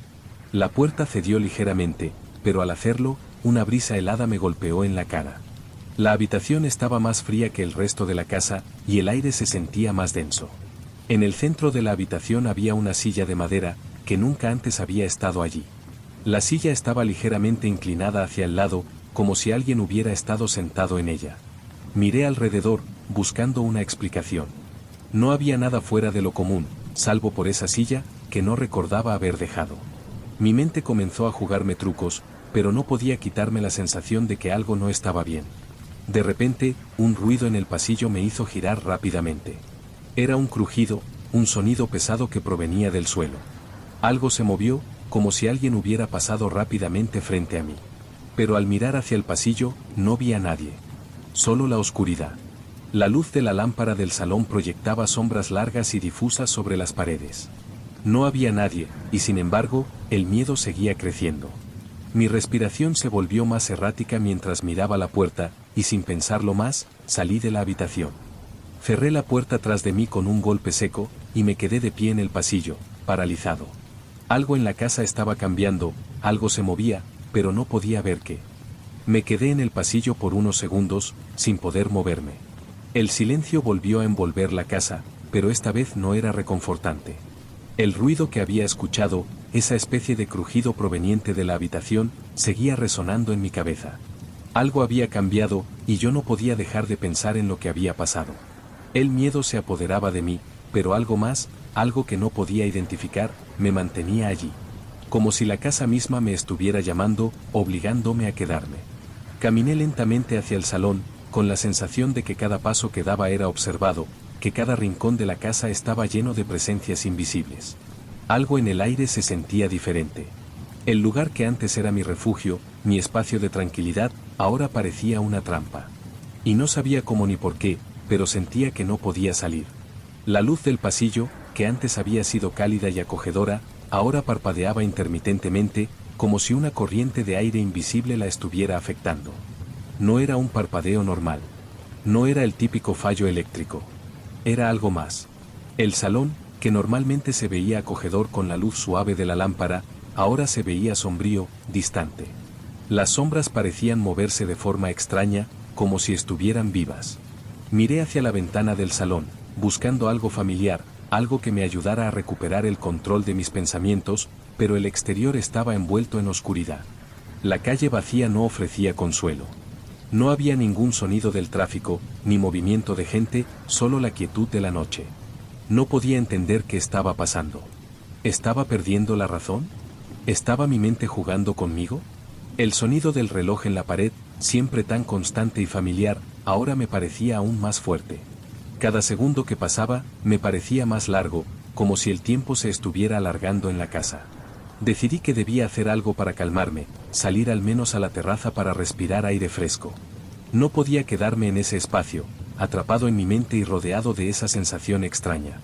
La puerta cedió ligeramente, pero al hacerlo, una brisa helada me golpeó en la cara. La habitación estaba más fría que el resto de la casa, y el aire se sentía más denso. En el centro de la habitación había una silla de madera, que nunca antes había estado allí. La silla estaba ligeramente inclinada hacia el lado, como si alguien hubiera estado sentado en ella. Miré alrededor, buscando una explicación. No había nada fuera de lo común, salvo por esa silla, que no recordaba haber dejado. Mi mente comenzó a jugarme trucos, pero no podía quitarme la sensación de que algo no estaba bien. De repente, un ruido en el pasillo me hizo girar rápidamente. Era un crujido, un sonido pesado que provenía del suelo. Algo se movió, como si alguien hubiera pasado rápidamente frente a mí. Pero al mirar hacia el pasillo, no vi a nadie. Solo la oscuridad. La luz de la lámpara del salón proyectaba sombras largas y difusas sobre las paredes. No había nadie, y sin embargo, el miedo seguía creciendo. Mi respiración se volvió más errática mientras miraba la puerta, y sin pensarlo más, salí de la habitación. Cerré la puerta tras de mí con un golpe seco, y me quedé de pie en el pasillo, paralizado. Algo en la casa estaba cambiando, algo se movía, pero no podía ver qué. Me quedé en el pasillo por unos segundos, sin poder moverme. El silencio volvió a envolver la casa, pero esta vez no era reconfortante. El ruido que había escuchado, esa especie de crujido proveniente de la habitación, seguía resonando en mi cabeza. Algo había cambiado, y yo no podía dejar de pensar en lo que había pasado. El miedo se apoderaba de mí, pero algo más, algo que no podía identificar, me mantenía allí. Como si la casa misma me estuviera llamando, obligándome a quedarme. Caminé lentamente hacia el salón, con la sensación de que cada paso que daba era observado, que cada rincón de la casa estaba lleno de presencias invisibles. Algo en el aire se sentía diferente. El lugar que antes era mi refugio, mi espacio de tranquilidad, ahora parecía una trampa. Y no sabía cómo ni por qué, pero sentía que no podía salir. La luz del pasillo, que antes había sido cálida y acogedora, ahora parpadeaba intermitentemente, como si una corriente de aire invisible la estuviera afectando. No era un parpadeo normal. No era el típico fallo eléctrico. Era algo más. El salón, que normalmente se veía acogedor con la luz suave de la lámpara, ahora se veía sombrío, distante. Las sombras parecían moverse de forma extraña, como si estuvieran vivas. Miré hacia la ventana del salón, buscando algo familiar, algo que me ayudara a recuperar el control de mis pensamientos, pero el exterior estaba envuelto en oscuridad. La calle vacía no ofrecía consuelo. No había ningún sonido del tráfico, ni movimiento de gente, solo la quietud de la noche. No podía entender qué estaba pasando. ¿Estaba perdiendo la razón? ¿Estaba mi mente jugando conmigo? El sonido del reloj en la pared, siempre tan constante y familiar, ahora me parecía aún más fuerte. Cada segundo que pasaba, me parecía más largo, como si el tiempo se estuviera alargando en la casa. Decidí que debía hacer algo para calmarme, salir al menos a la terraza para respirar aire fresco. No podía quedarme en ese espacio, atrapado en mi mente y rodeado de esa sensación extraña.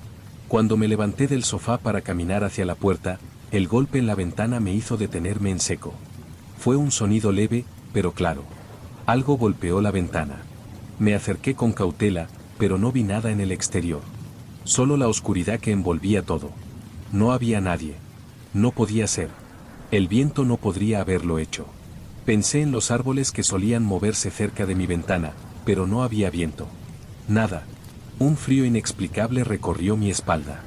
Cuando me levanté del sofá para caminar hacia la puerta, el golpe en la ventana me hizo detenerme en seco. Fue un sonido leve, pero claro. Algo golpeó la ventana. Me acerqué con cautela, pero no vi nada en el exterior. Solo la oscuridad que envolvía todo. No había nadie. No podía ser. El viento no podría haberlo hecho. Pensé en los árboles que solían moverse cerca de mi ventana, pero no había viento. Nada. Un frío inexplicable recorrió mi espalda.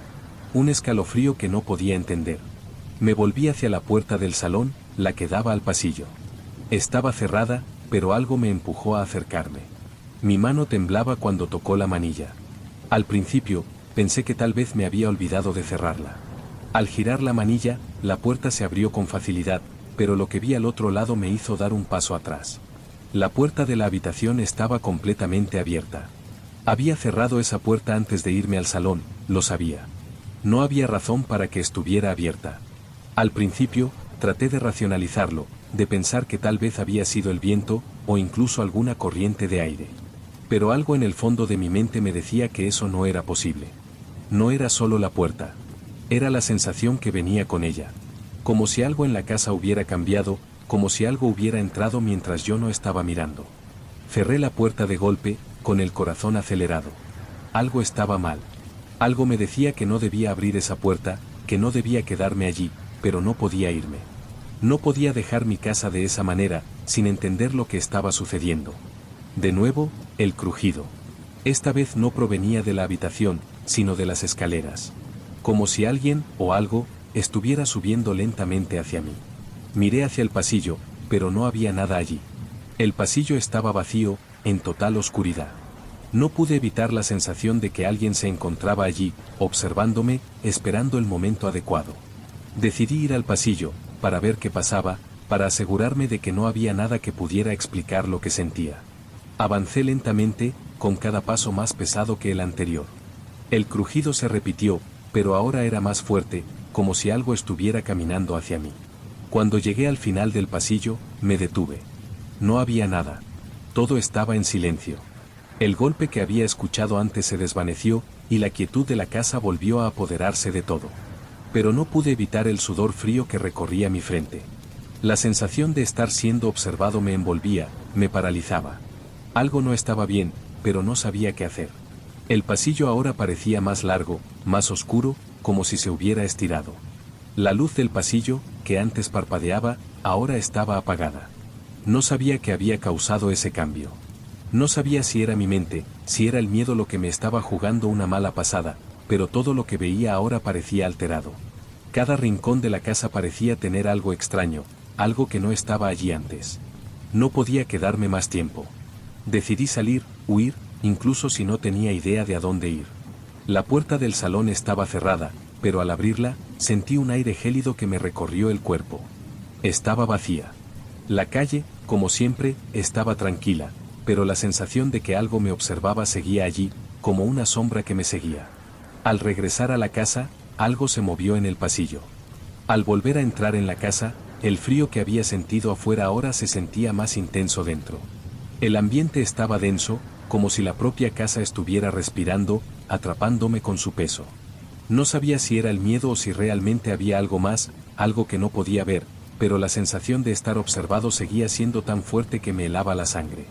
Un escalofrío que no podía entender. Me volví hacia la puerta del salón, la que daba al pasillo. Estaba cerrada, pero algo me empujó a acercarme. Mi mano temblaba cuando tocó la manilla. Al principio, pensé que tal vez me había olvidado de cerrarla. Al girar la manilla, la puerta se abrió con facilidad, pero lo que vi al otro lado me hizo dar un paso atrás. La puerta de la habitación estaba completamente abierta. Había cerrado esa puerta antes de irme al salón, lo sabía. No había razón para que estuviera abierta. Al principio, traté de racionalizarlo, de pensar que tal vez había sido el viento, o incluso alguna corriente de aire. Pero algo en el fondo de mi mente me decía que eso no era posible. No era solo la puerta. Era la sensación que venía con ella. Como si algo en la casa hubiera cambiado, como si algo hubiera entrado mientras yo no estaba mirando. Cerré la puerta de golpe, con el corazón acelerado. Algo estaba mal. Algo me decía que no debía abrir esa puerta, que no debía quedarme allí, pero no podía irme. No podía dejar mi casa de esa manera, sin entender lo que estaba sucediendo. De nuevo, el crujido. Esta vez no provenía de la habitación, sino de las escaleras. Como si alguien, o algo, estuviera subiendo lentamente hacia mí. Miré hacia el pasillo, pero no había nada allí. El pasillo estaba vacío, en total oscuridad. No pude evitar la sensación de que alguien se encontraba allí, observándome, esperando el momento adecuado. Decidí ir al pasillo, para ver qué pasaba, para asegurarme de que no había nada que pudiera explicar lo que sentía. Avancé lentamente, con cada paso más pesado que el anterior. El crujido se repitió, pero ahora era más fuerte, como si algo estuviera caminando hacia mí. Cuando llegué al final del pasillo, me detuve. No había nada. Todo estaba en silencio. El golpe que había escuchado antes se desvaneció, y la quietud de la casa volvió a apoderarse de todo. Pero no pude evitar el sudor frío que recorría mi frente. La sensación de estar siendo observado me envolvía, me paralizaba. Algo no estaba bien, pero no sabía qué hacer. El pasillo ahora parecía más largo, más oscuro, como si se hubiera estirado. La luz del pasillo, que antes parpadeaba, ahora estaba apagada. No sabía qué había causado ese cambio. No sabía si era mi mente, si era el miedo lo que me estaba jugando una mala pasada, pero todo lo que veía ahora parecía alterado. Cada rincón de la casa parecía tener algo extraño, algo que no estaba allí antes. No podía quedarme más tiempo. Decidí salir, huir, incluso si no tenía idea de a dónde ir. La puerta del salón estaba cerrada, pero al abrirla, sentí un aire gélido que me recorrió el cuerpo. Estaba vacía. La calle, como siempre, estaba tranquila, pero la sensación de que algo me observaba seguía allí, como una sombra que me seguía. Al regresar a la casa, algo se movió en el pasillo. Al volver a entrar en la casa, el frío que había sentido afuera ahora se sentía más intenso dentro. El ambiente estaba denso, como si la propia casa estuviera respirando, atrapándome con su peso. No sabía si era el miedo o si realmente había algo más, algo que no podía ver, pero la sensación de estar observado seguía siendo tan fuerte que me helaba la sangre.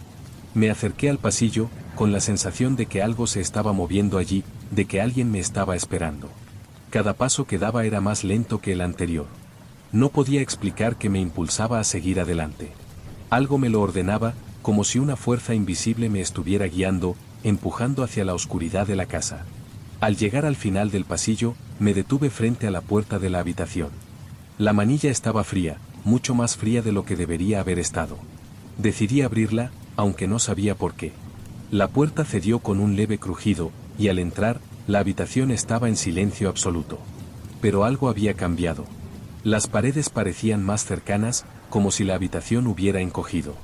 Me acerqué al pasillo, con la sensación de que algo se estaba moviendo allí, de que alguien me estaba esperando. Cada paso que daba era más lento que el anterior. No podía explicar qué me impulsaba a seguir adelante. Algo me lo ordenaba, como si una fuerza invisible me estuviera guiando, empujando hacia la oscuridad de la casa. Al llegar al final del pasillo, me detuve frente a la puerta de la habitación. La manilla estaba fría, mucho más fría de lo que debería haber estado. Decidí abrirla, aunque no sabía por qué. La puerta cedió con un leve crujido, y al entrar, la habitación estaba en silencio absoluto. Pero algo había cambiado. Las paredes parecían más cercanas, como si la habitación hubiera encogido.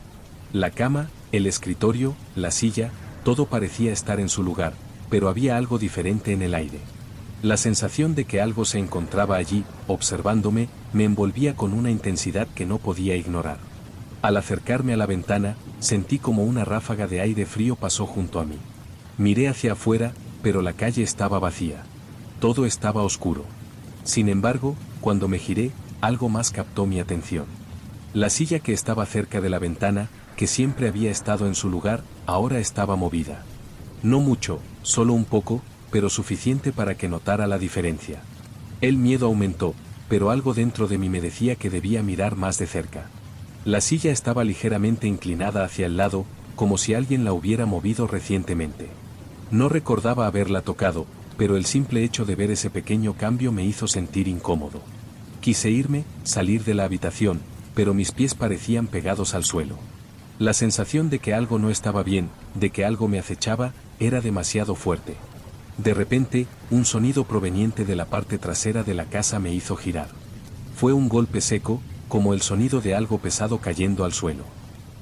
La cama, el escritorio, la silla, todo parecía estar en su lugar, pero había algo diferente en el aire. La sensación de que algo se encontraba allí, observándome, me envolvía con una intensidad que no podía ignorar. Al acercarme a la ventana, sentí como una ráfaga de aire frío pasó junto a mí. Miré hacia afuera, pero la calle estaba vacía. Todo estaba oscuro. Sin embargo, cuando me giré, algo más captó mi atención. La silla que estaba cerca de la ventana, que siempre había estado en su lugar, ahora estaba movida. No mucho, solo un poco, pero suficiente para que notara la diferencia. El miedo aumentó, pero algo dentro de mí me decía que debía mirar más de cerca. La silla estaba ligeramente inclinada hacia el lado, como si alguien la hubiera movido recientemente. No recordaba haberla tocado, pero el simple hecho de ver ese pequeño cambio me hizo sentir incómodo. Quise irme, salir de la habitación, pero mis pies parecían pegados al suelo. La sensación de que algo no estaba bien, de que algo me acechaba, era demasiado fuerte. De repente, un sonido proveniente de la parte trasera de la casa me hizo girar. Fue un golpe seco, como el sonido de algo pesado cayendo al suelo.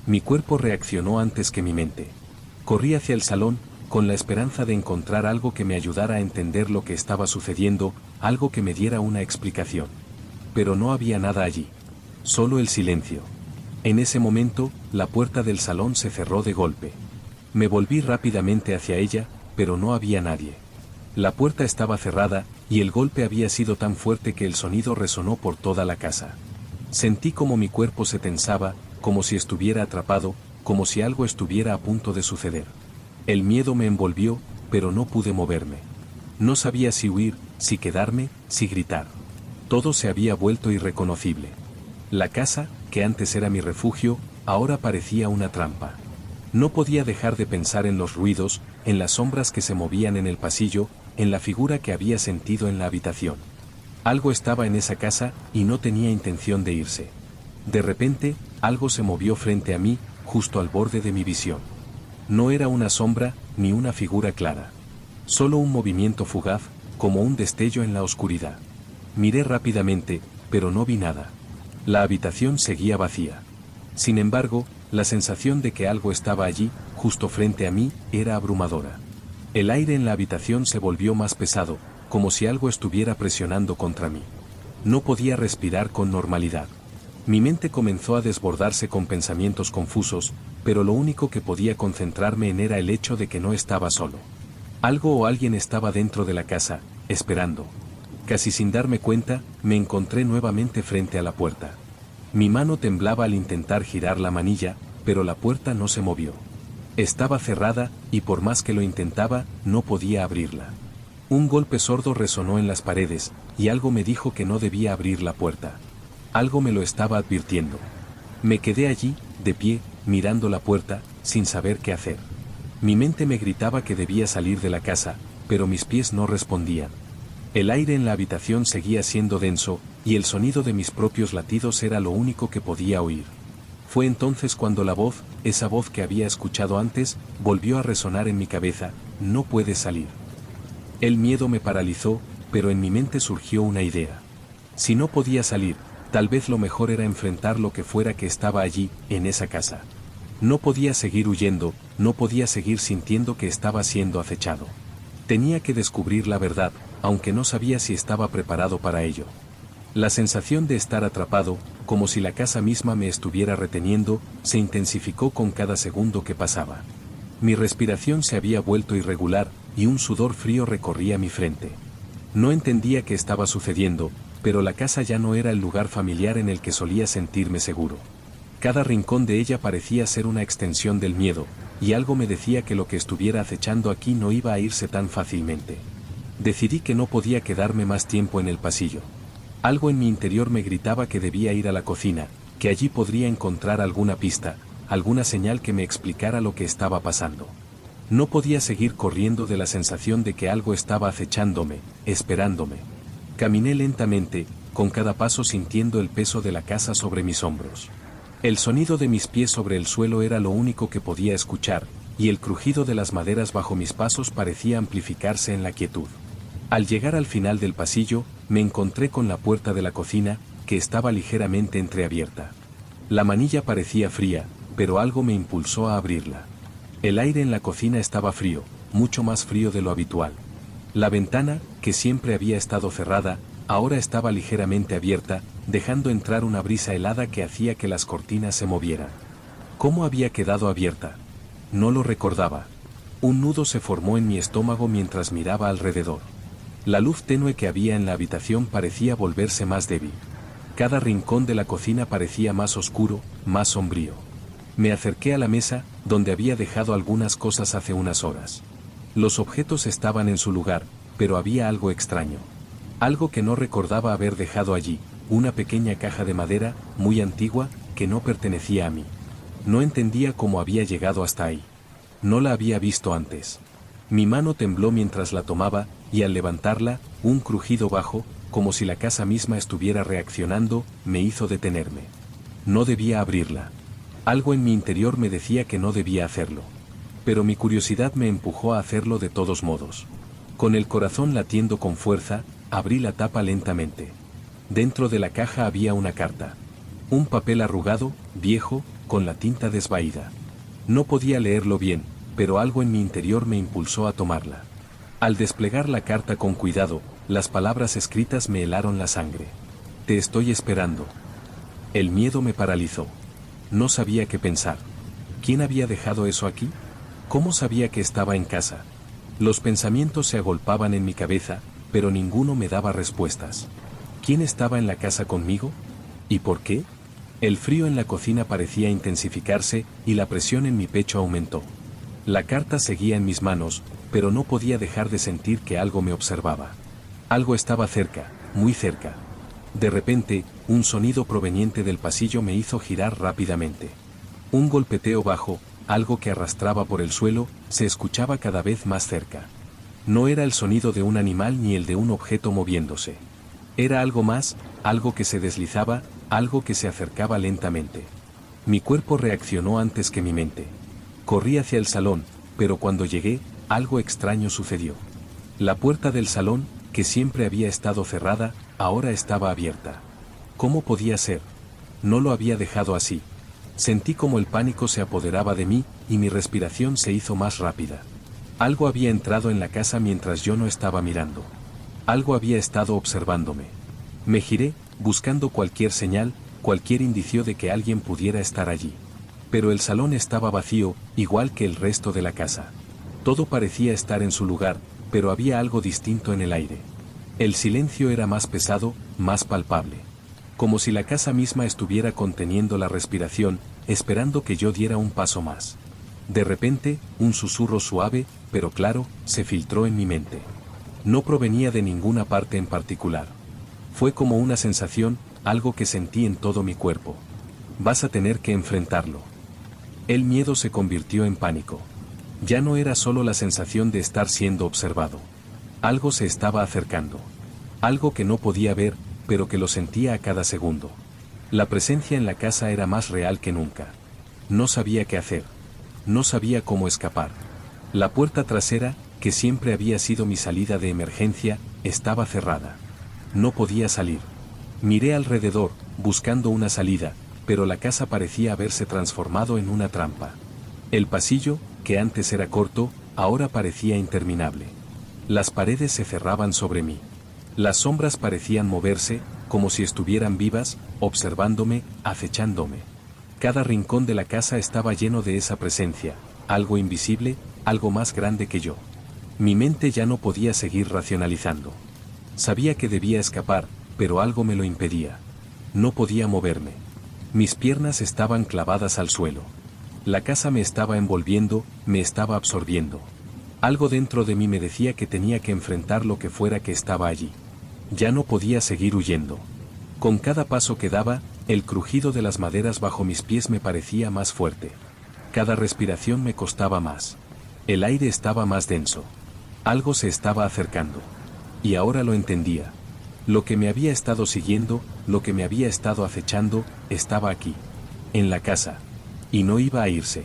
Mi cuerpo reaccionó antes que mi mente. Corrí hacia el salón, con la esperanza de encontrar algo que me ayudara a entender lo que estaba sucediendo, algo que me diera una explicación. Pero no había nada allí. Solo el silencio. En ese momento, la puerta del salón se cerró de golpe. Me volví rápidamente hacia ella, pero no había nadie. La puerta estaba cerrada, y el golpe había sido tan fuerte que el sonido resonó por toda la casa. Sentí como mi cuerpo se tensaba, como si estuviera atrapado, como si algo estuviera a punto de suceder. El miedo me envolvió, pero no pude moverme. No sabía si huir, si quedarme, si gritar. Todo se había vuelto irreconocible. La casa, que antes era mi refugio, ahora parecía una trampa. No podía dejar de pensar en los ruidos, en las sombras que se movían en el pasillo, en la figura que había sentido en la habitación. Algo estaba en esa casa, y no tenía intención de irse. De repente, algo se movió frente a mí, justo al borde de mi visión. No era una sombra, ni una figura clara. Solo un movimiento fugaz, como un destello en la oscuridad. Miré rápidamente, pero no vi nada. La habitación seguía vacía. Sin embargo, la sensación de que algo estaba allí, justo frente a mí, era abrumadora. El aire en la habitación se volvió más pesado, como si algo estuviera presionando contra mí. No podía respirar con normalidad. Mi mente comenzó a desbordarse con pensamientos confusos, pero lo único que podía concentrarme en era el hecho de que no estaba solo. Algo o alguien estaba dentro de la casa, esperando. Casi sin darme cuenta, me encontré nuevamente frente a la puerta. Mi mano temblaba al intentar girar la manilla, pero la puerta no se movió. Estaba cerrada, y por más que lo intentaba, no podía abrirla. Un golpe sordo resonó en las paredes, y algo me dijo que no debía abrir la puerta. Algo me lo estaba advirtiendo. Me quedé allí, de pie, mirando la puerta, sin saber qué hacer. Mi mente me gritaba que debía salir de la casa, pero mis pies no respondían. El aire en la habitación seguía siendo denso, y el sonido de mis propios latidos era lo único que podía oír. Fue entonces cuando la voz, esa voz que había escuchado antes, volvió a resonar en mi cabeza: no puedes salir. El miedo me paralizó, pero en mi mente surgió una idea. Si no podía salir, tal vez lo mejor era enfrentar lo que fuera que estaba allí, en esa casa. No podía seguir huyendo, no podía seguir sintiendo que estaba siendo acechado. Tenía que descubrir la verdad, aunque no sabía si estaba preparado para ello. La sensación de estar atrapado, como si la casa misma me estuviera reteniendo, se intensificó con cada segundo que pasaba. Mi respiración se había vuelto irregular, y un sudor frío recorría mi frente. No entendía qué estaba sucediendo, pero la casa ya no era el lugar familiar en el que solía sentirme seguro. Cada rincón de ella parecía ser una extensión del miedo, y algo me decía que lo que estuviera acechando aquí no iba a irse tan fácilmente. Decidí que no podía quedarme más tiempo en el pasillo. Algo en mi interior me gritaba que debía ir a la cocina, que allí podría encontrar alguna pista, alguna señal que me explicara lo que estaba pasando. No podía seguir corriendo de la sensación de que algo estaba acechándome, esperándome. Caminé lentamente, con cada paso sintiendo el peso de la casa sobre mis hombros. El sonido de mis pies sobre el suelo era lo único que podía escuchar, y el crujido de las maderas bajo mis pasos parecía amplificarse en la quietud. Al llegar al final del pasillo, me encontré con la puerta de la cocina, que estaba ligeramente entreabierta. La manilla parecía fría, pero algo me impulsó a abrirla. El aire en la cocina estaba frío, mucho más frío de lo habitual. La ventana, que siempre había estado cerrada, ahora estaba ligeramente abierta, dejando entrar una brisa helada que hacía que las cortinas se movieran. ¿Cómo había quedado abierta? No lo recordaba. Un nudo se formó en mi estómago mientras miraba alrededor. La luz tenue que había en la habitación parecía volverse más débil. Cada rincón de la cocina parecía más oscuro, más sombrío. Me acerqué a la mesa, donde había dejado algunas cosas hace unas horas. Los objetos estaban en su lugar, pero había algo extraño. Algo que no recordaba haber dejado allí, una pequeña caja de madera, muy antigua, que no pertenecía a mí. No entendía cómo había llegado hasta ahí. No la había visto antes. Mi mano tembló mientras la tomaba, y al levantarla, un crujido bajo, como si la casa misma estuviera reaccionando, me hizo detenerme. No debía abrirla. Algo en mi interior me decía que no debía hacerlo. Pero mi curiosidad me empujó a hacerlo de todos modos. Con el corazón latiendo con fuerza, abrí la tapa lentamente. Dentro de la caja había una carta. Un papel arrugado, viejo, con la tinta desvaída. No podía leerlo bien, pero algo en mi interior me impulsó a tomarla. Al desplegar la carta con cuidado, las palabras escritas me helaron la sangre. Te estoy esperando. El miedo me paralizó. No sabía qué pensar. ¿Quién había dejado eso aquí? ¿Cómo sabía que estaba en casa? Los pensamientos se agolpaban en mi cabeza, pero ninguno me daba respuestas. ¿Quién estaba en la casa conmigo? ¿Y por qué? El frío en la cocina parecía intensificarse, y la presión en mi pecho aumentó. La carta seguía en mis manos, pero no podía dejar de sentir que algo me observaba. Algo estaba cerca, muy cerca. De repente, un sonido proveniente del pasillo me hizo girar rápidamente. Un golpeteo bajo, algo que arrastraba por el suelo, se escuchaba cada vez más cerca. No era el sonido de un animal ni el de un objeto moviéndose. Era algo más, algo que se deslizaba, algo que se acercaba lentamente. Mi cuerpo reaccionó antes que mi mente. Corrí hacia el salón, pero cuando llegué, algo extraño sucedió. La puerta del salón, que siempre había estado cerrada, ahora estaba abierta. ¿Cómo podía ser? No lo había dejado así. Sentí como el pánico se apoderaba de mí, y mi respiración se hizo más rápida. Algo había entrado en la casa mientras yo no estaba mirando. Algo había estado observándome. Me giré, buscando cualquier señal, cualquier indicio de que alguien pudiera estar allí. Pero el salón estaba vacío, igual que el resto de la casa. Todo parecía estar en su lugar, pero había algo distinto en el aire. El silencio era más pesado, más palpable. Como si la casa misma estuviera conteniendo la respiración, esperando que yo diera un paso más. De repente, un susurro suave, pero claro, se filtró en mi mente. No provenía de ninguna parte en particular. Fue como una sensación, algo que sentí en todo mi cuerpo. Vas a tener que enfrentarlo. El miedo se convirtió en pánico. Ya no era solo la sensación de estar siendo observado. Algo se estaba acercando. Algo que no podía ver, pero que lo sentía a cada segundo. La presencia en la casa era más real que nunca. No sabía qué hacer. No sabía cómo escapar. La puerta trasera, que siempre había sido mi salida de emergencia, estaba cerrada. No podía salir. Miré alrededor, buscando una salida, pero la casa parecía haberse transformado en una trampa. El pasillo, que antes era corto, ahora parecía interminable. Las paredes se cerraban sobre mí. Las sombras parecían moverse, como si estuvieran vivas, observándome, acechándome. Cada rincón de la casa estaba lleno de esa presencia, algo invisible, algo más grande que yo. Mi mente ya no podía seguir racionalizando. Sabía que debía escapar, pero algo me lo impedía. No podía moverme. Mis piernas estaban clavadas al suelo. La casa me estaba envolviendo, me estaba absorbiendo. Algo dentro de mí me decía que tenía que enfrentar lo que fuera que estaba allí. Ya no podía seguir huyendo. Con cada paso que daba, el crujido de las maderas bajo mis pies me parecía más fuerte. Cada respiración me costaba más. El aire estaba más denso. Algo se estaba acercando. Y ahora lo entendía. Lo que me había estado siguiendo, lo que me había estado acechando, estaba aquí. En la casa. Y no iba a irse.